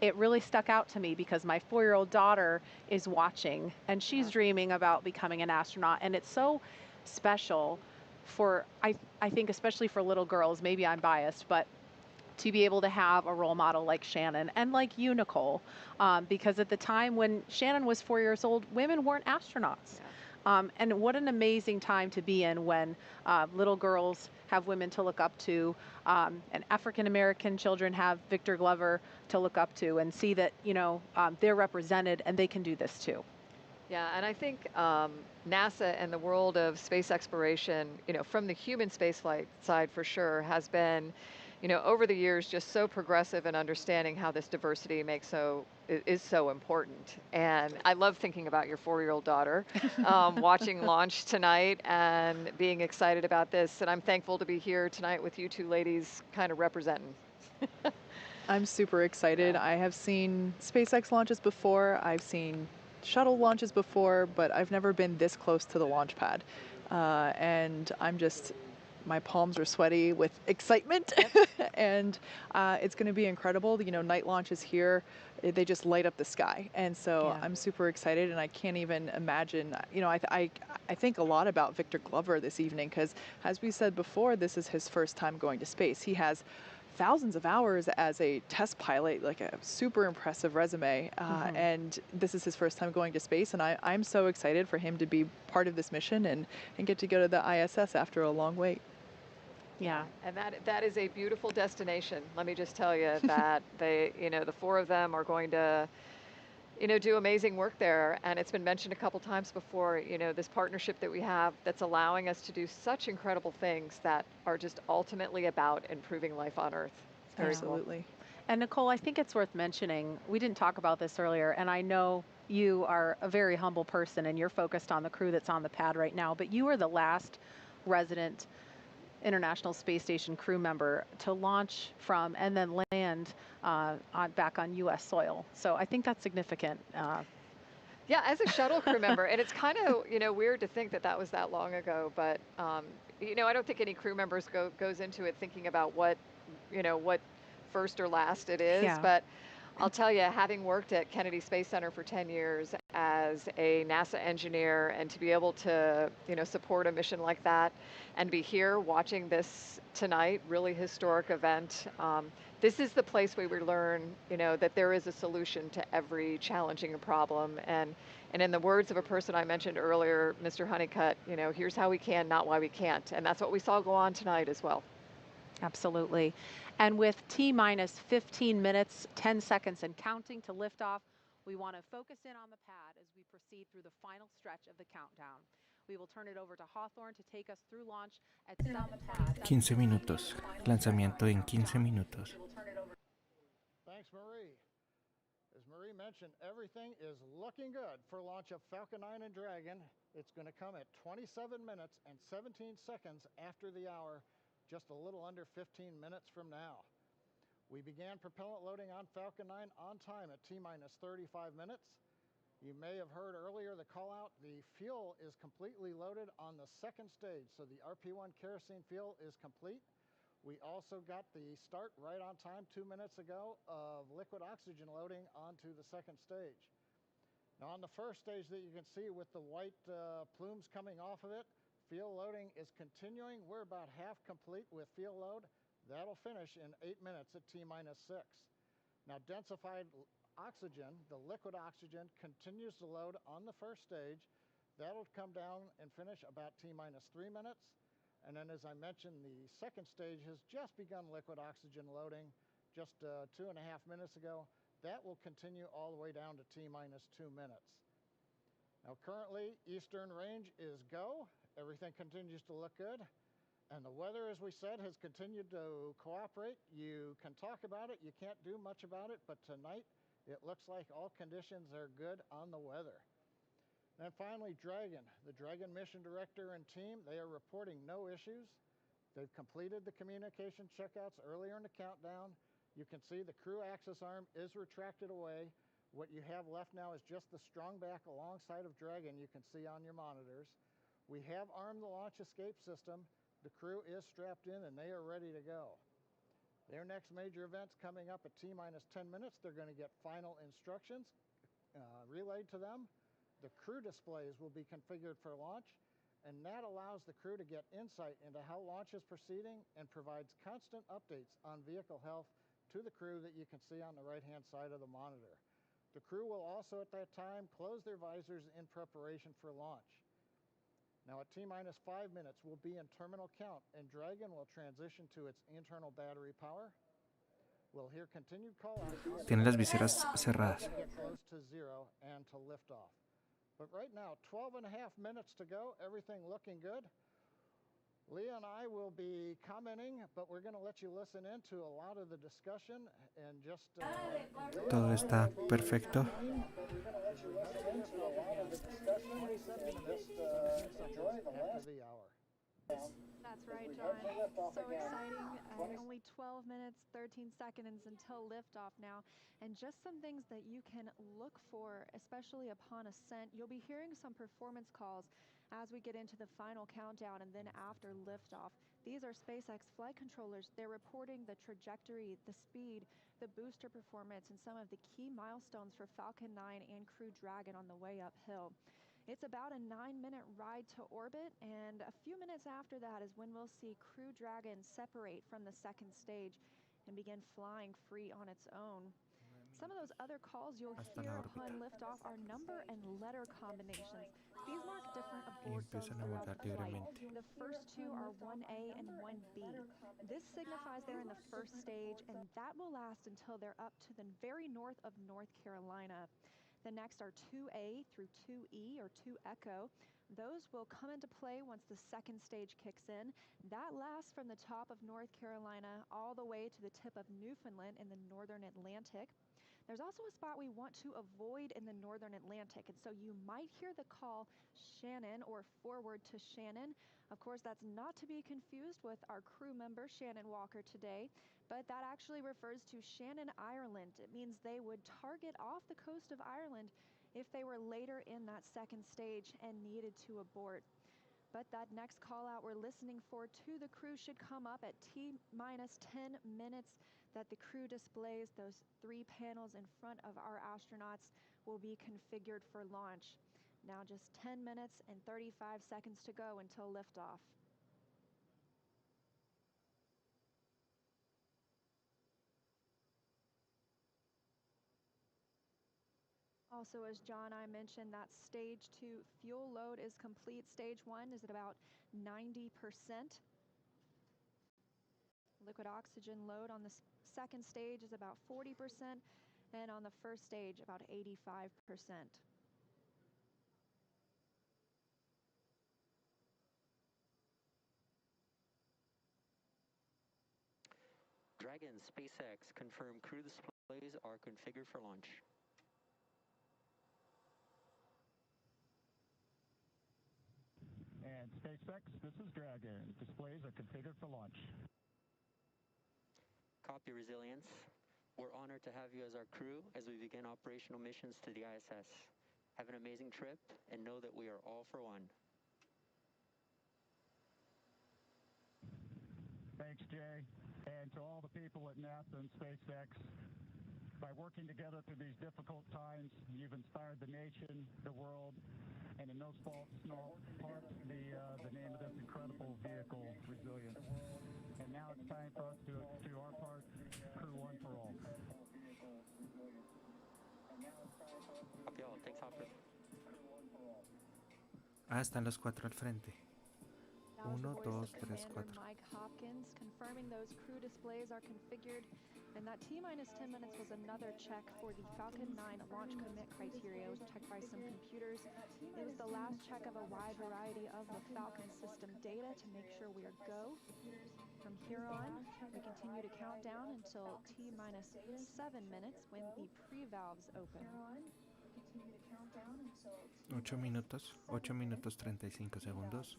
it really stuck out to me because my 4-year-old daughter is watching and she's dreaming about becoming an astronaut. And it's so special for, I think, especially for little girls, maybe I'm biased, but to be able to have a role model like Shannon and like you, Nicole, because at the time when Shannon was 4 years old, women weren't astronauts. Yeah. And what an amazing time to be in when little girls have women to look up to, and African-American children have Victor Glover to look up to and see that, you know, they're represented and they can do this too. Yeah, and I think NASA and the world of space exploration, you know, from the human spaceflight side for sure, has been, you know, over the years just so progressive in understanding how this diversity is so important. And I love thinking about your 4-year-old daughter watching launch tonight and being excited about this. And I'm thankful to be here tonight with you two ladies kind of representing. I'm super excited. I have seen SpaceX launches before. I've seen shuttle launches before, but I've never been this close to the launch pad. And my palms are sweaty with excitement. And it's going to be incredible. You know, night launches here, they just light up the sky. And so I'm super excited, and I can't even imagine, you know, I think a lot about Victor Glover this evening because, as we said before, this is his first time going to space. He has thousands of hours as a test pilot, like a super impressive resume, and this is his first time going to space, and I'm so excited for him to be part of this mission and get to go to the ISS after a long wait. Yeah, and that is a beautiful destination. Let me just tell you that you know, the 4 of them are going to, you know, do amazing work there. And it's been mentioned a couple times before, you know, this partnership that we have that's allowing us to do such incredible things that are just ultimately about improving life on Earth. It's very Absolutely. Cool. And Nicole, I think it's worth mentioning, we didn't talk about this earlier, and I know you are a very humble person and you're focused on the crew that's on the pad right now, but you are the last resident International Space Station crew member to launch from and then land back on U.S. soil. So I think that's significant. Yeah, as a shuttle crew member, and it's kind of, you know, weird to think that that was that long ago, but you know, I don't think any crew members goes into it thinking about what, you know, what first or last it is. Yeah. But I'll tell you, having worked at Kennedy Space Center for 10 years as a NASA engineer, and to be able to, you know, support a mission like that and be here watching this tonight, really historic event, this is the place where we learn, you know, that there is a solution to every challenging problem. And in the words of a person I mentioned earlier, Mr. Honeycutt, you know, here's how we can, not why we can't. And that's what we saw go on tonight as well. Absolutely. And with T-minus 15 minutes, 10 seconds and counting to liftoff, we want to focus in on the pad as we proceed through the final stretch of the countdown. We will turn it over to Hawthorne to take us through launch at 15 minutos. Lanzamiento en 15 minutos. Thanks, Marie. As Marie mentioned, everything is looking good for launch of Falcon 9 and Dragon. It's going to come at 27 minutes and 17 seconds after the hour, just a little under 15 minutes from now. We began propellant loading on Falcon 9 on time at T-minus 35 minutes. You may have heard earlier the call out, the fuel is completely loaded on the second stage, so the RP1 kerosene fuel is complete. We also got the start right on time 2 minutes ago of liquid oxygen loading onto the second stage. Now on the first stage that you can see with the white plumes coming off of it, fuel loading is continuing. We're about half complete with fuel load. That'll finish in 8 minutes at T-minus 6. Now densified oxygen, the liquid oxygen, continues to load on the first stage. That'll come down and finish about T-minus 3 minutes. And then, as I mentioned, the second stage has just begun liquid oxygen loading just 2.5 minutes ago. That will continue all the way down to T-minus 2 minutes. Now currently, Eastern range is go, Everything continues to look good. And the weather, as we said, has continued to cooperate. You can talk about it, you can't do much about it, but tonight it looks like all conditions are good on the weather. And finally, Dragon. The Dragon mission director and team, they are reporting no issues. They've completed the communication checkouts earlier in the countdown. You can see the crew access arm is retracted away. What you have left now is just the strong back alongside of Dragon you can see on your monitors. We have armed the launch escape system. The crew is strapped in and they are ready to go. Their next major event's coming up at T-minus 10 minutes. They're going to get final instructions relayed to them. The crew displays will be configured for launch, and that allows the crew to get insight into how launch is proceeding and provides constant updates on vehicle health to the crew that you can see on the right-hand side of the monitor. The crew will also at that time close their visors in preparation for launch. Now at T-minus 5 minutes, we'll be in terminal count, and Dragon will transition to its internal battery power. We'll hear continued call-outs. Tiene las viseras cerradas. Get close to zero and to liftoff. But right now, 12.5 minutes to go, everything looking good. Leah and I will be commenting, but we're going to let you listen into a lot of the discussion and just... Todo está perfecto. That's right, John. So exciting. Only 12 minutes, 13 seconds until liftoff now. And just some things that you can look for, especially upon ascent. You'll be hearing some performance calls as we get into the final countdown and then after liftoff. These are SpaceX flight controllers. They're reporting the trajectory, the speed, the booster performance, and some of the key milestones for Falcon 9 and Crew Dragon on the way uphill. It's about a 9-minute ride to orbit, and a few minutes after that is when we'll see Crew Dragon separate from the second stage and begin flying free on its own. Some of those other calls you'll hear upon liftoff are number and letter combinations. These mark different abort zones throughout the flight. The first two are 1A and 1B. This signifies they're in the first stage, and that will last until they're up to the very north of North Carolina. The next are 2A through 2E or 2 Echo. Those will come into play once the second stage kicks in. That lasts from the top of North Carolina all the way to the tip of Newfoundland in the northern Atlantic. There's also a spot we want to avoid in the northern Atlantic, and so you might hear the call Shannon or forward to Shannon. Of course, that's not to be confused with our crew member Shannon Walker today, but that actually refers to Shannon, Ireland. It means they would target off the coast of Ireland if they were later in that second stage and needed to abort. But that next call out we're listening for to the crew should come up at T-minus 10 minutes that the crew displays. Those 3 panels in front of our astronauts will be configured for launch. Now just 10 minutes and 35 seconds to go until liftoff. Also, as John and I mentioned, that stage 2 fuel load is complete. Stage 1 is at about 90%. Liquid oxygen load on the second stage is about 40%, and on the first stage, about 85%. Dragon, SpaceX, confirm crew displays are configured for launch. And SpaceX, this is Dragon. Displays are configured for launch. Copy, Resilience. We're honored to have you as our crew as we begin operational missions to the ISS. Have an amazing trip and know that we are all for one. Thanks, Jay. And to all the people at NASA and SpaceX, by working together through these difficult times, you've inspired the nation, the world, and in no small part, the name of this incredible vehicle, Resilience. And now it's time for us to do our part, Crew One for All. Copy all. Thanks, Hopper. Ah, están los 4 al frente. was the 1, voice 2, of 3, Commander 4. Mike Hopkins confirming those crew displays are configured. And that T-minus 10 minutes was another check for the Falcon 9 launch commit criteria. It was checked by some computers. It was the last check of a wide variety of the Falcon system data to make sure we are go. From here on, we continue to count down until T-minus 7 minutes when the pre-valves open. 8 minutos, 8 minutos 35 segundos.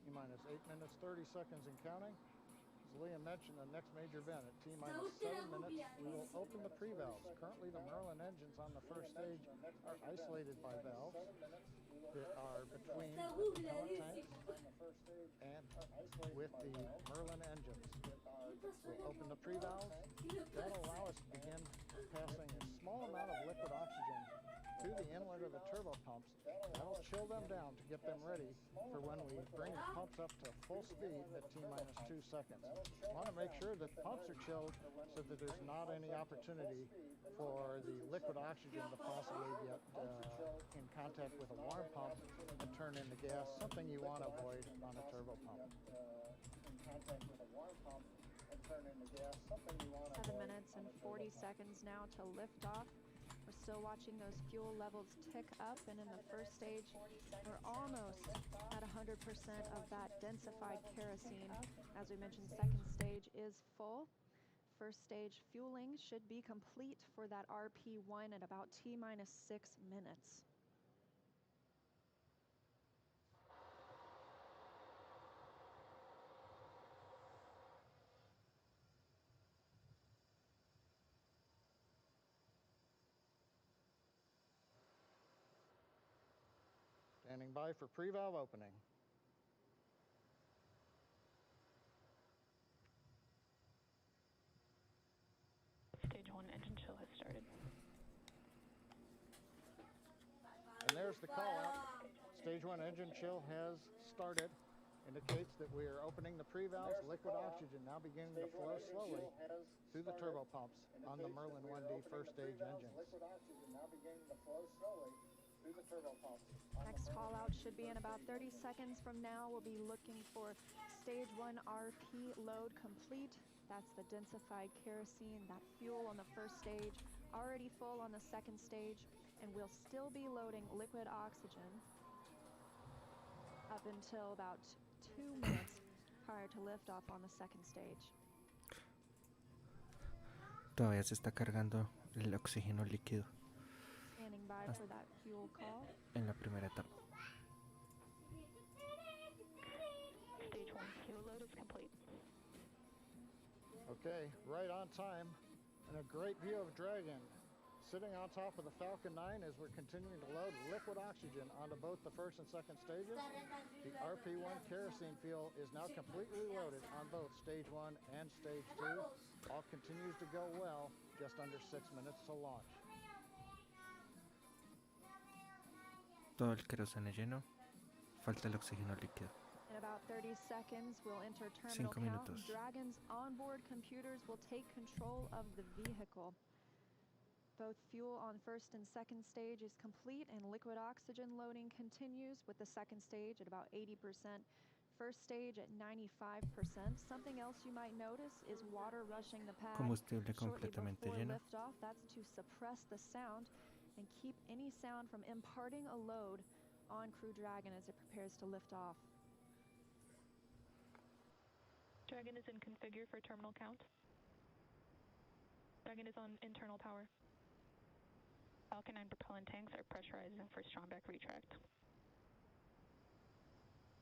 T-minus 8 minutes, 30 seconds and counting. As Leah mentioned, the next major event at T-minus 7 minutes, we will open the pre-valves. Currently, the Merlin engines on the first stage are isolated by valves that are between the propellant tanks and with the Merlin engines. We'll open the pre-valves. That'll allow us to begin passing a small amount of liquid oxygen to the inlet of the turbo pumps. That'll chill them down to get them ready for when we bring the pumps up to full speed at T-minus 2 seconds. We want to make sure that the pumps are chilled so that there's not any opportunity for the liquid oxygen to possibly get in contact with a warm pump and turn into gas, something you want to avoid on a turbo pump. 7 minutes and 40 seconds now to lift off. We're still watching those fuel levels tick up, and in the first stage, we're almost at 100% of that densified kerosene. As we mentioned, second stage is full. First stage fueling should be complete for that RP1 at about T-minus 6 minutes. Standing by for pre-valve opening. Stage 1 engine chill has started. And there's the call out. Stage 1 engine chill has started. Indicates that we are opening the pre-valves. Liquid oxygen now beginning to flow slowly through the turbo pumps on the Merlin 1D first stage engines. Next call out should be in about 30 seconds from now. We'll be looking for stage 1 RP load complete. That's the densified kerosene, that fuel on the first stage, already full on the second stage, and we'll still be loading liquid oxygen up until about 2 minutes prior to liftoff on the second stage. Todavía se está cargando el oxígeno líquido. Standing by for that fuel call. En la primera etapa. Stage 1 fuel load is complete. Okay, right on time, and a great view of Dragon sitting on top of the Falcon 9 as we're continuing to load liquid oxygen onto both the first and second stages. The RP1 kerosene fuel is now completely loaded on both stage 1 and stage 2. All continues to go well, just under 6 minutes to launch. Todo el queroseno lleno, falta el oxígeno líquido. In about 30 seconds, we'll enter terminal 5 count. minutos. Dragon's onboard computers will take control of the vehicle. Both fuel on first and second stage is complete, and liquid oxygen loading continues with the second stage at about 80%, first stage at 95%. Something else you might notice is water rushing the pad Combustible shortly completamente before lleno. liftoff. That's to suppress the sound and keep any sound from imparting a load on Crew Dragon as it prepares to lift off. Dragon is in configure for terminal count. Dragon is on internal power. Falcon 9 propellant tanks are pressurizing for strongback retract.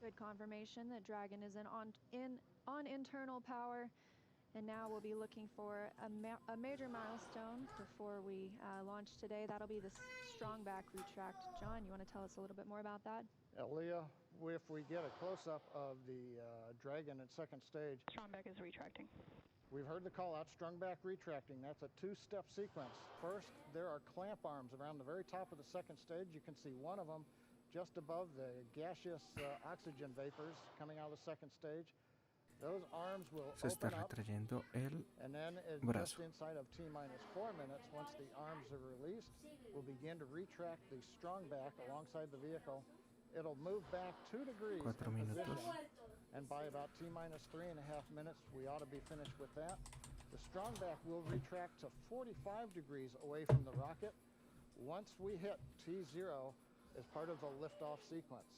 Good confirmation that Dragon is on internal power, and now we'll be looking for a major milestone before we launch today. That'll be the strongback retract. John, you want to tell us a little bit more about that? Yeah, Leah, if we get a close-up of the Dragon at second stage. Strongback is retracting. We've heard the call out, strung back retracting. That's a two-step sequence. First, there are clamp arms around the very top of the second stage. You can see one of them just above the gaseous oxygen vapors coming out of the second stage. Those arms will Se está open up, retrayendo el and then brazo. just inside of T-minus 4 minutes, once the arms are released, we'll begin to retract the strong back alongside the vehicle. It'll move back 2 degrees 4 in minutos. position, and by about T-minus 3.5 minutes, we ought to be finished with that. The strong back will retract to 45 degrees away from the rocket once we hit T0 as part of the liftoff sequence.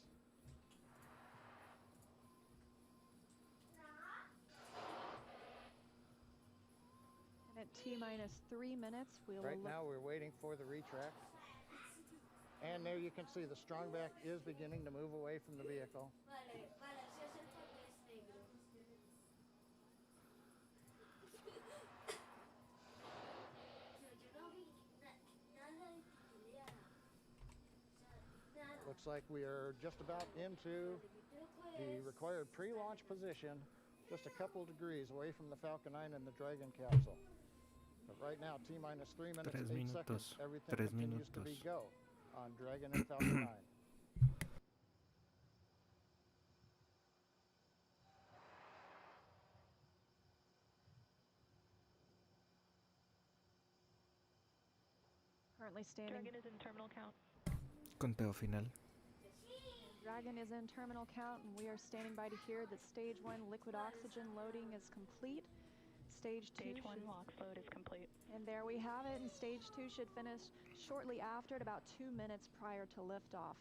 And at T-minus 3 minutes, we'll Right now, we're waiting for the retract. And there you can see the strong back is beginning to move away from the vehicle. Looks like we are just about into the required pre-launch position, just a couple degrees away from the Falcon 9 and the Dragon capsule. But right now, T-minus 3 minutes, 8 seconds, everything continues to be go on Dragon and Falcon 9. currently standing. Dragon is in terminal count. Conteo final. Dragon is in terminal count, and we are standing by to hear that stage 1 liquid oxygen loading is complete. Stage 2 Stage 1 LOX load is complete. And there we have it, and stage 2 should finish shortly after at about 2 minutes prior to liftoff.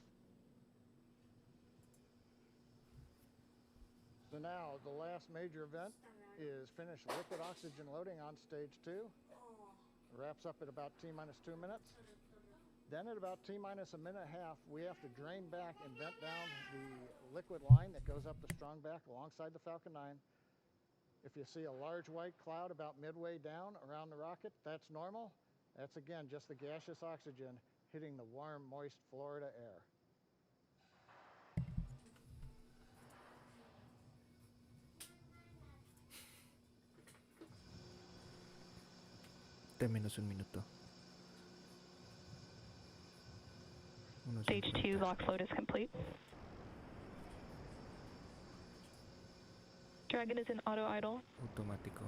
So now the last major event is finished liquid oxygen loading on stage 2. Wraps up at about T-minus 2 minutes. Then at about T-minus a minute and a half, we have to drain back and vent down the liquid line that goes up the strong back alongside the Falcon 9. If you see a large white cloud about midway down around the rocket, that's normal. That's again just the gaseous oxygen hitting the warm, moist Florida air. De menos un minuto. Stage 2 LOX load is complete. Dragon is in auto idle. Automático.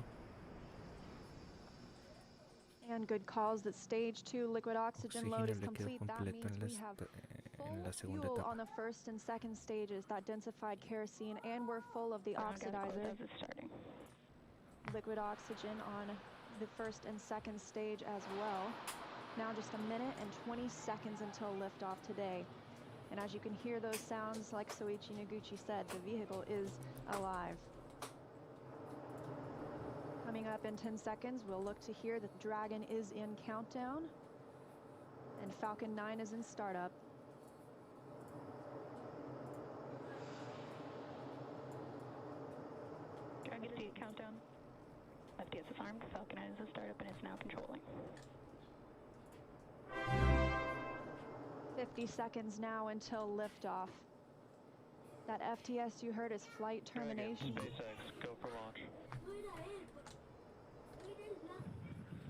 And good calls that stage 2 liquid oxygen load is complete. That means we have full fuel on the first and second stages, that densified kerosene, and we're full of the oxidizer. Liquid oxygen on the first and second stage as well. Now just a minute and 20 seconds until liftoff today. And as you can hear those sounds, like Soichi Noguchi said, the vehicle is alive. Coming up in 10 seconds, we'll look to hear that Dragon is in countdown and Falcon 9 is in startup. Dragon is in countdown. FTS is armed. Falcon 9 is in startup and is now controlling. 50 seconds now until liftoff. That FTS you heard is flight termination. SpaceX, go for launch.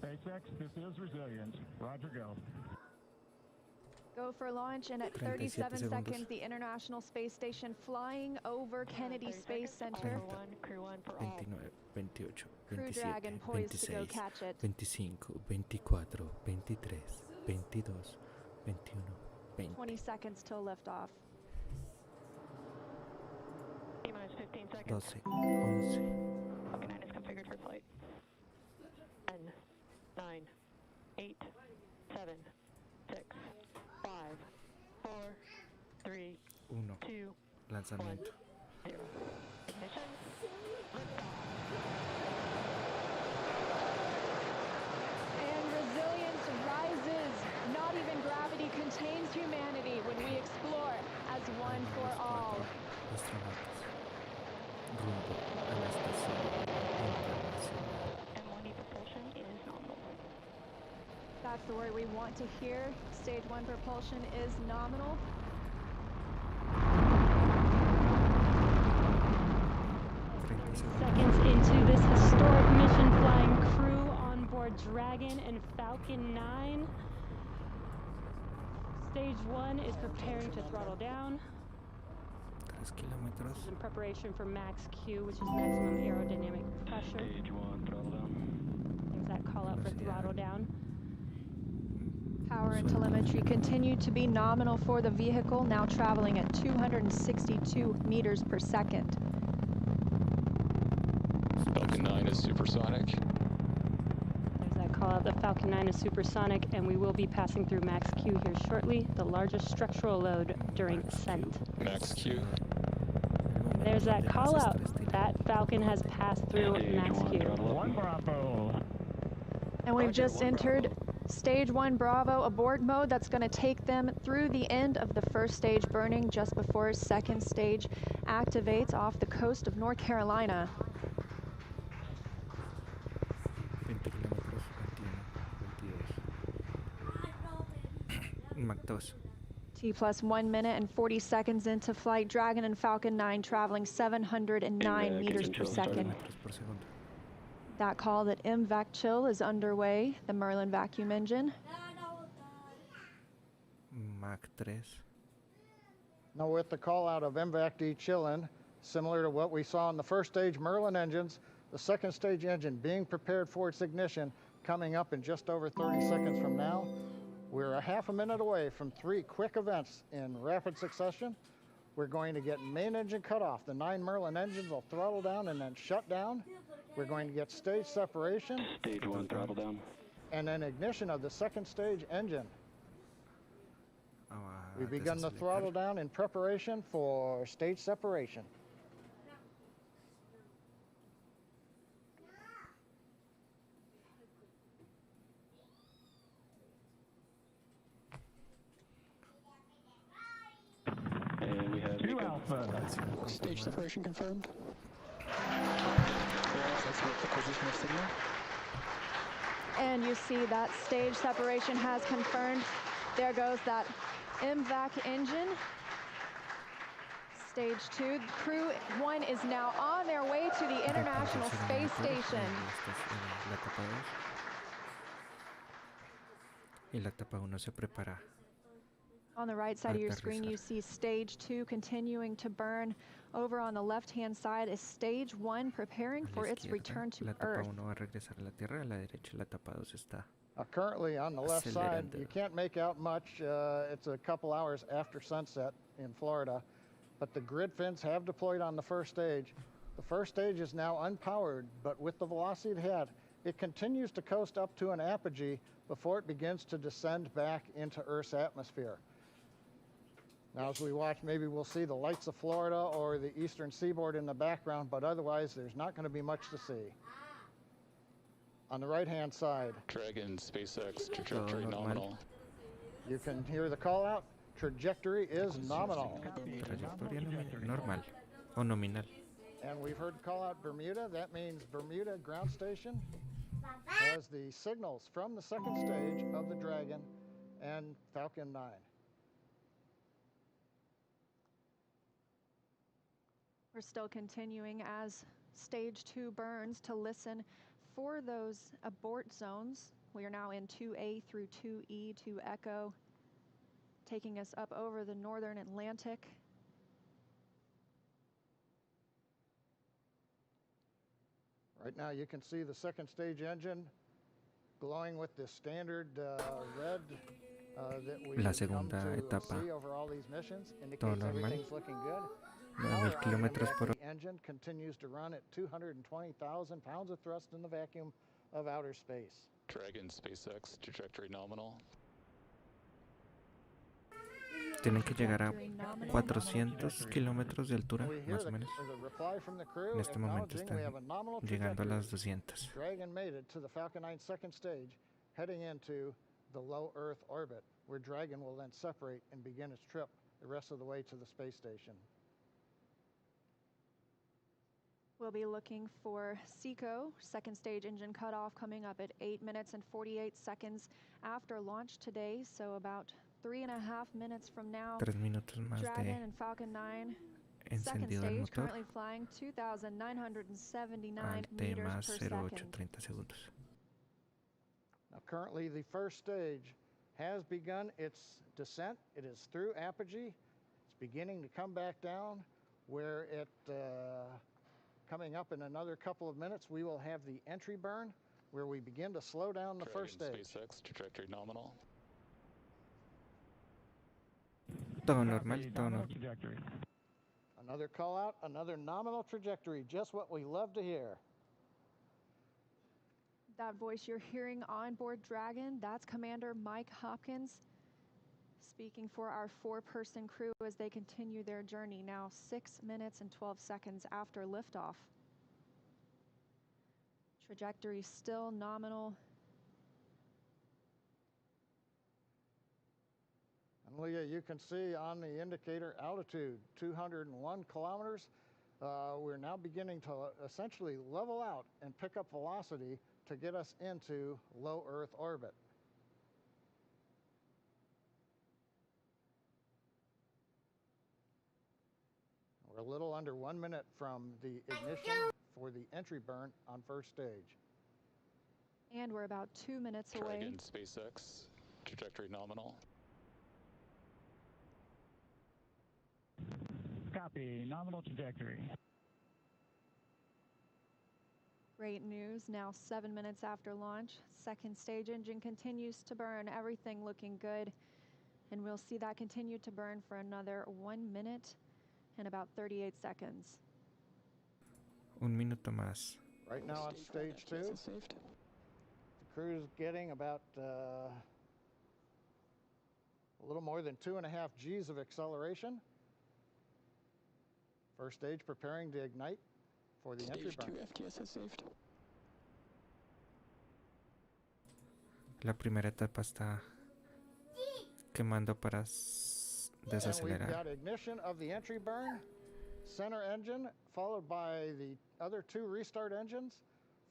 SpaceX, this is Resilience. Roger, go. Go for launch, and at 37 seconds, the International Space Station flying over Kennedy Space Center. Crew 1 for 29, 28, Crew Dragon 27, poised to go 26, catch it. 25, 24, 23, 22, 21, 20. 20 seconds till liftoff. T-minus 15 seconds. 12, 11. Falcon 9 is configured for flight. 10, 9, 8, 7, 6, 5, 4, 3, 1. 2, Lanzamiento. 0. Ignition. And resilience rises. Not even gravity contains humanity when we explore as one for all. Astronautas. Rumbo a la estación internacional. M1E propulsion is nominal. That's the word we want to hear. Stage 1 propulsion is nominal. Seconds into this historic mission, flying crew on board Dragon and Falcon 9. Stage 1 is preparing to throttle down. kilómetros. This is in preparation for max Q, which is maximum aerodynamic pressure. Stage 1, throttle down. There's that call out for throttle down. Power and telemetry continue to be nominal for the vehicle, now traveling at 262 meters per second. Falcon 9 is supersonic. There's that call out. The Falcon 9 is supersonic, and we will be passing through max Q here shortly, the largest structural load during ascent. Max Q. There's that call out. That Falcon has passed through max Q. 1 Bravo. And we've just entered Stage 1 Bravo abort mode. That's going to take them through the end of the first stage burning just before second stage activates off the coast of North Carolina. 20 kilómetros, 21, 22. Mach 2. T plus 1 minute and 40 seconds into flight. Dragon and Falcon 9 traveling 709 meters per second. That call that MVAC chill is underway, the Merlin vacuum engine. Mach 3. Now with the call out of MVAC chillin, similar to what we saw in the first stage Merlin engines, the second stage engine being prepared for its ignition coming up in just over 30 seconds from now. We're a half a minute away from 3 quick events in rapid succession. We're going to get main engine cut off. The 9 Merlin engines will throttle down and then shut down. We're going to get stage separation. Stage 1, throttle down. And then ignition of the second stage engine. We've begun the throttle down in preparation for stage separation. And we have 2 Alpha. Stage separation confirmed. And you see that stage separation has confirmed. There goes that MVAC engine. Stage 2. Crew 1 is now on their way to the International Space Station. Y la etapa 1 se prepara. On the right side of your screen, you see Stage 2 continuing to burn. Over on the left-hand side is Stage 1 preparing for its return to Earth. La etapa 1 va a regresar a la Tierra, a la derecha la etapa 2 está Currently on the left side, acelerando. you can't make out much. It's a couple hours after sunset in Florida, but the grid fins have deployed on the first stage. The first stage is now unpowered, but with the velocity it had, it continues to coast up to an apogee before it begins to descend back into Earth's atmosphere. Now, as we watch, maybe we'll see the lights of Florida or the eastern seaboard in the background, but otherwise there's not going to be much to see. On the right-hand side, Dragon, SpaceX, trajectory nominal. You can hear the call out. Trajectory is nominal. Trayectoria normal o nominal. And we've heard call out Bermuda. That means Bermuda ground station has the signals from the second stage of the Dragon and Falcon 9. We're still continuing as Stage 2 burns to listen for those abort zones. We are now in 2A through 2E to Echo, taking us up over the northern Atlantic. Right now you can see the second stage engine glowing with the standard red that we La come segunda to etapa, see over all these missions. todo Indicates normal. everything's looking good. 9,000 kilómetros por hora. The engine continues to run at 220,000 pounds of thrust in the vacuum of outer space. Dragon, SpaceX, trajectory nominal. Tienen que llegar a 400 kilómetros de altura, más o menos. En este momento están llegando a las 200. Dragon made it to the Falcon 9 second stage, heading into the low Earth orbit, where Dragon will then separate and begin its trip the rest of the way to the space station. We'll be looking for SECO, second stage engine cutoff, coming up at 8 minutes and 48 seconds after launch today, so about 3.5 minutes from now. 3 minutos más Dragon de and Falcon 9, second encendido el stage, motor. currently flying 2,979 Al T meters más per 0,8, second. 30 segundos. Now, currently, the first stage has begun its descent. It is through apogee. It's beginning to come back down. where it, coming up in another couple of minutes, we will have the entry burn, where we begin to slow down the first stage. SpaceX trajectory nominal. Todo normal, todo normal. Another call out, another nominal trajectory, just what we love to hear. That voice you're hearing on board Dragon, that's Commander Mike Hopkins speaking for our 4-person crew as they continue their journey now 6 minutes and 12 seconds after liftoff. Trajectory still nominal. And Leah, you can see on the indicator altitude, 201 kilometers. We're now beginning to essentially level out and pick up velocity to get us into low Earth orbit. We're a little under 1 minute from the ignition for the entry burn on first stage. And we're about 2 minutes away. Dragon SpaceX trajectory nominal. Copy, nominal trajectory. Great news, now 7 minutes after launch. Second stage engine continues to burn, everything looking good. And we'll see that continue to burn for another 1 minute and about 38 seconds. Un minuto más. Right now on stage 2, the crew's getting about a little more than 2.5 G's of acceleration. First stage preparing to ignite for the entry burn. Stage 2 FTS is saved. La primera etapa está quemando para And we've desacelerar. got ignition of the entry burn, center engine, followed by the other 2 restart engines.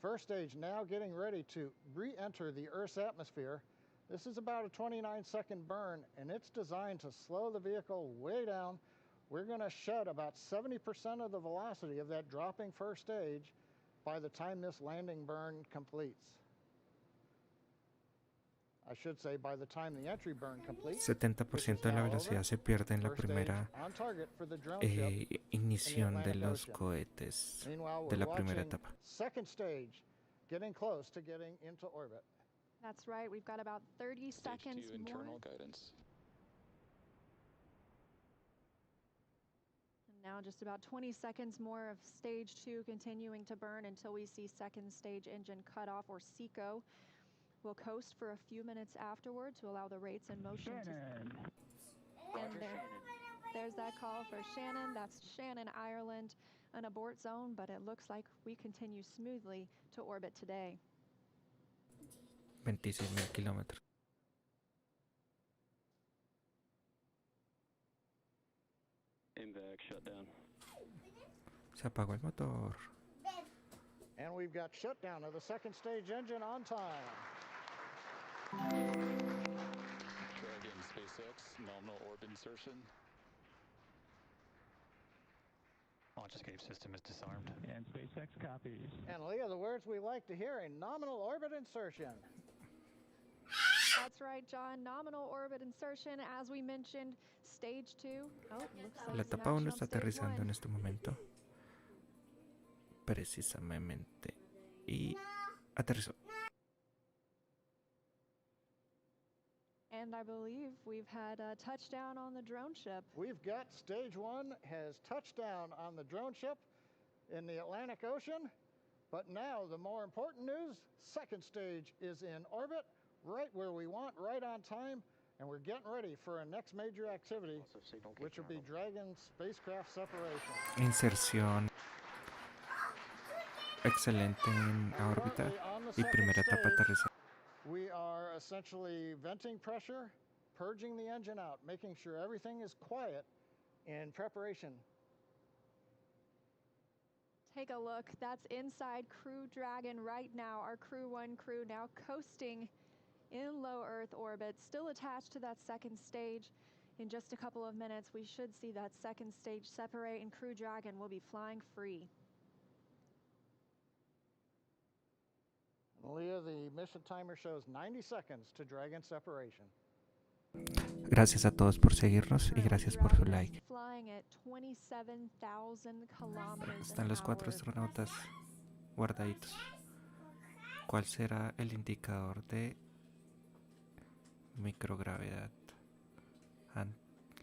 First stage now getting ready to re-enter the Earth's atmosphere. This is about a 29-second burn, and it's designed to slow the vehicle way down. We're going to shed about 70% of the velocity of that dropping first stage by the time this landing burn completes. I should say by the time the entry burn completes. 70% de la velocidad se pierde en la primera ignición de los cohetes de la primera etapa. Second stage, getting close to getting into orbit. That's right, we've got about 30 seconds Stage 2 internal more. guidance. And now just about 20 seconds more of stage 2 continuing to burn until we see second stage engine cut off, or SECO. We'll coast for a few minutes afterward to allow the rates in motion to... And there's that call for Shannon. That's Shannon, Ireland, an abort zone, but it looks like we continue smoothly to orbit today. 26,000 kilómetros. Invac shutdown. Se apagó el motor. And we've got shutdown of the second stage engine on time. Dragon SpaceX nominal orbit insertion. Launch escape system is disarmed. And SpaceX copies. And Leah, the words we like to hear, a nominal orbit insertion. That's right, John. Nominal orbit insertion, as we mentioned, stage 2. Oh, looks like La it's etapa in 1 action está on stage aterrizando 1. en este momento. Precisamente. Y aterrizó. And I believe we've had a touchdown on the drone ship. We've got stage 1 has touched down on the drone ship in the Atlantic Ocean. But now the more important news, second stage is in orbit, right where we want, right on time. And we're getting ready for our next major activity, which will be Dragon spacecraft separation. Inserción excelente en órbita y primera etapa aterrizaje. We are essentially venting pressure, purging the engine out, making sure everything is quiet in preparation. Take a look. That's inside Crew Dragon right now. Our Crew 1 crew now coasting in low Earth orbit, still attached to that second stage. In just a couple of minutes, we should see that second stage separate, and Crew Dragon will be flying free. Leah, the mission timer shows 90 seconds to Dragon separation. Gracias a todos por seguirnos y gracias por su like. Están los 4 astronautas guardaditos. ¿Cuál será el indicador de microgravedad?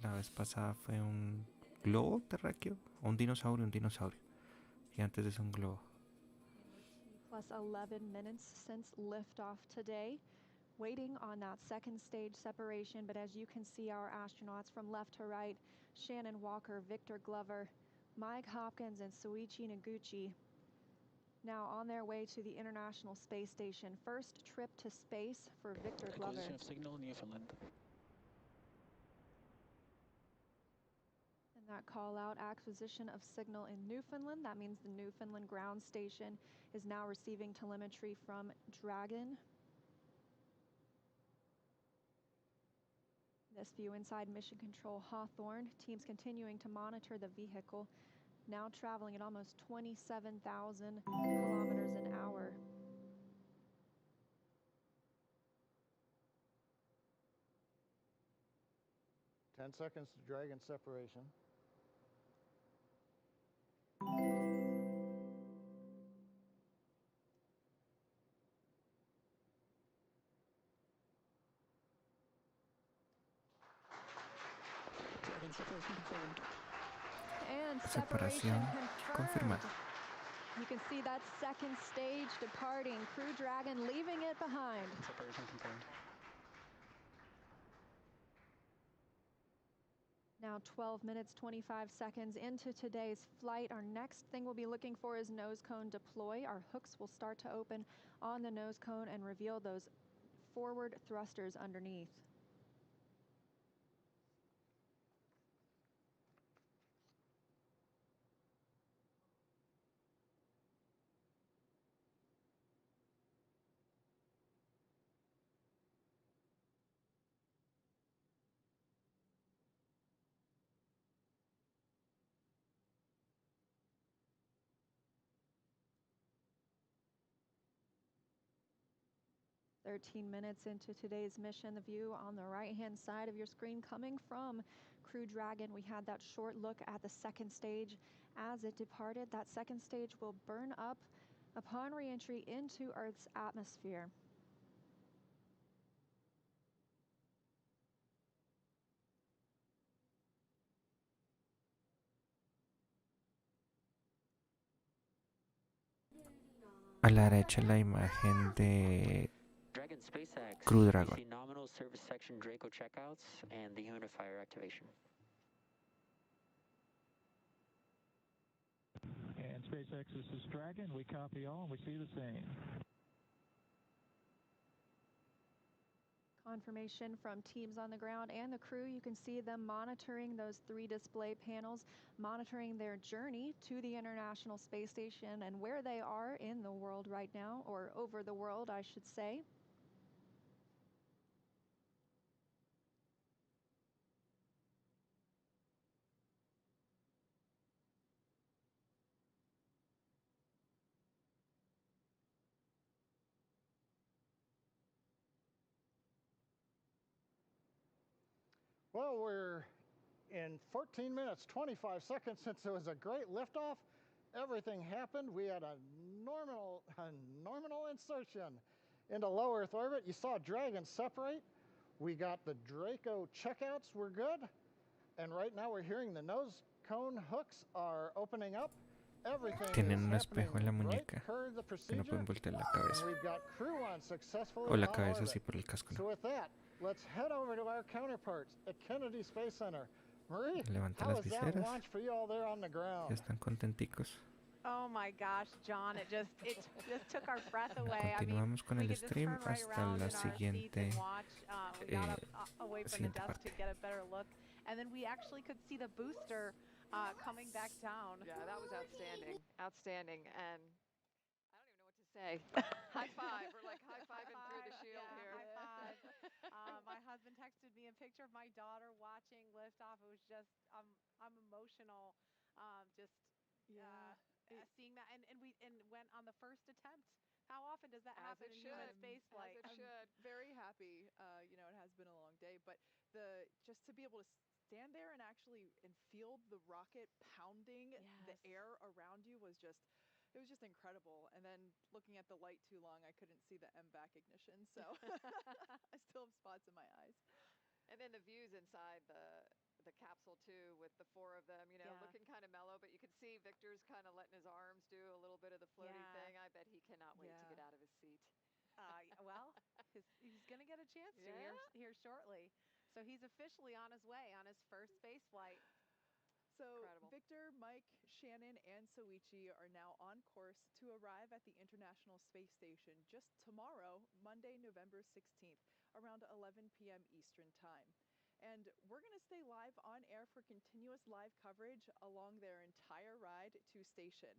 La vez pasada fue un globo terráqueo, o un dinosaurio. Y antes de eso un globo. Plus 11 minutes since liftoff today. Waiting on that second stage separation, but as you can see, our astronauts from left to right, Shannon Walker, Victor Glover, Mike Hopkins, and Soichi Noguchi, now on their way to the International Space Station. First trip to space for Victor Glover. Acquisition of signal in Newfoundland. And that call out, acquisition of signal in Newfoundland. That means the Newfoundland ground station is now receiving telemetry from Dragon. This view inside Mission Control Hawthorne. Teams continuing to monitor the vehicle, now traveling at almost 27,000 kilometers an hour. Ten seconds to Dragon separation. And Separación confirmada. You can see that second stage departing. Crew Dragon leaving it behind. Separation confirmed. Now 12 minutes, 25 seconds into today's flight. Our next thing we'll be looking for is nose cone deploy. Our hooks will start to open on the nose cone and reveal those forward thrusters underneath. "13 minutes into today's mission. The view on the right-hand side of your screen coming from Crew Dragon. We had that short look at the second stage as it departed. That second stage will burn up upon re-entry into Earth's atmosphere. A la derecha la imagen de Dragon SpaceX. Crew Dragon. We see nominal service section Draco checkouts and the humidifier activation. And SpaceX, this is Dragon. We copy all, and we see the same. Confirmation from teams on the ground and the crew. You can see them monitoring those 3 display panels, monitoring their journey to the International Space Station and where they are in the world right now, or over the world, I should say. Well, we're in 14 minutes, 25 seconds since it was a great liftoff. Everything happened. We had a nominal insertion into low Earth orbit. You saw Dragon separate. We got the Draco checkouts were good. And right now we're hearing the nose cone hooks are opening up. Everything Tienen un is espejo en la happening right muñeca per the que no procedure. pueden voltear la And cabeza. we've got crew on successfully O la on cabeza orbit. así por el casco, So ¿no? with that, let's head over to our counterparts at Kennedy Space Center. Marie, Levanta how las was that viseras. launch for you all there on the ground? Ya están contenticos. Oh my gosh, John, it just took our breath away. I mean, Continuamos con we el could just stream turn right hasta around la in our seats siguiente, and watch. We got up, away from the siguiente desk parte. to get a better look, and then we actually could see the booster coming back down. Yeah, that was outstanding. Outstanding. And I don't even know what to say. High five. We're like high-fiving through the shield Yeah, here. high five. My husband texted me a picture of my daughter watching liftoff. It was just, I'm emotional. Just, Yeah. seeing that, and we went on the first attempt. How often does that happen in human space flight? As it should. I'm very happy. You know, it has been a long day, but just to be able to stand there and actually feel the rocket pounding the air around you was just. It was just incredible. And then looking at the light too long, I couldn't see the MVAC ignition. So I still have spots in my eyes. And then the views inside the capsule too, with the 4 of them, you know, looking kind of mellow, but you could see Victor's kind of letting his arms do a little bit of the floaty thing. I bet he cannot wait to get out of his seat. Well, he's going to get a chance to here shortly. So he's officially on his way on his first space flight. So Incredible. Victor, Mike, Shannon, and Soichi are now on course to arrive at the International Space Station just tomorrow, Monday, November 16th, around 11 p.m. Eastern Time. And we're going to stay live on air for continuous live coverage along their entire ride to station.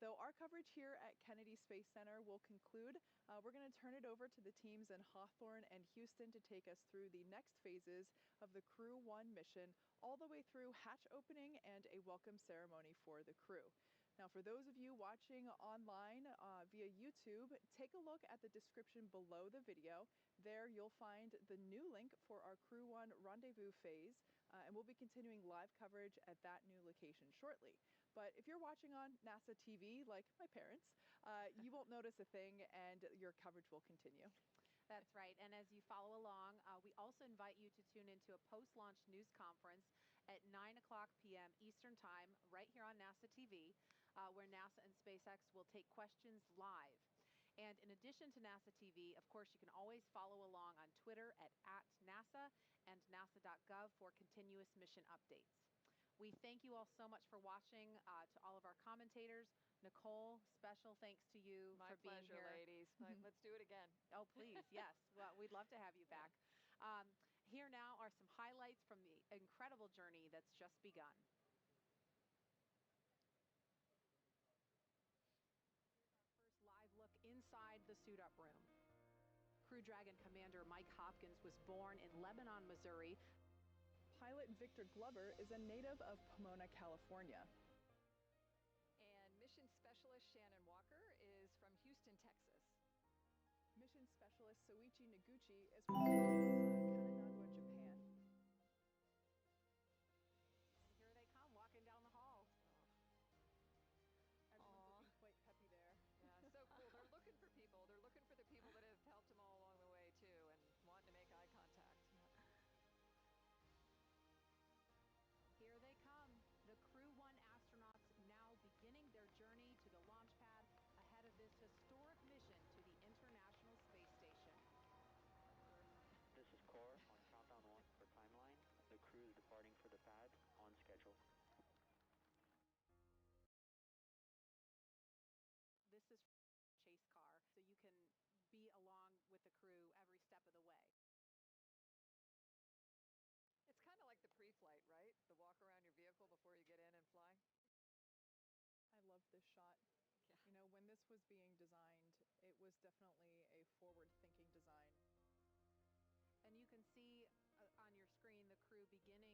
Though our coverage here at Kennedy Space Center will conclude, we're going to turn it over to the teams in Hawthorne and Houston to take us through the next phases of the Crew 1 mission, all the way through hatch opening and a welcome ceremony for the crew. Now, for those of you watching online via YouTube, take a look at the description below the video. There you'll find the new link for our Crew 1 rendezvous phase, and we'll be continuing live coverage at that new location shortly. But if you're watching on NASA TV, like my parents, you won't notice a thing, and your coverage will continue. That's right. And as you follow along, we also invite you to tune into a post-launch news conference at 9 o'clock p.m. Eastern Time, right here on NASA TV, where NASA and SpaceX will take questions live. And in addition to NASA TV, of course, you can always follow along on Twitter at @NASA and nasa.gov for continuous mission updates. We thank you all so much for watching. To all of our commentators, Nicole, special thanks to you My for being here. pleasure, ladies. Let's do it again. Oh, please, yes. Well, we'd love to have you back. Here now are some highlights from the incredible journey that's just begun. Here's our first live look inside the suit-up room. Crew Dragon Commander Mike Hopkins was born in Lebanon, Missouri. Pilot Victor Glover is a native of Pomona, California. And mission specialist Shannon Walker is from Houston, Texas. Mission specialist Soichi Noguchi is from Kanagawa, Japan. And here they come, walking down the hall. Everyone's looking quite peppy there. Yeah, so cool. They're looking for people. They're looking for the people that have helped them all along the way, too, and wanting to make eye contact. Here they come, the Crew 1 astronauts now beginning their journey to the launch pad ahead of this historic mission to the International Space Station. This is Core on countdown 1 for timeline. The crew is departing for the pad on schedule. This is chase car, so you can be along with the crew every step of the way. It's kind of like the pre-flight, right? The walk around your vehicle before you get in and fly. I love this shot. Yeah. You know, when this was being designed, it was definitely a forward-thinking design. And you can see on your screen the crew beginning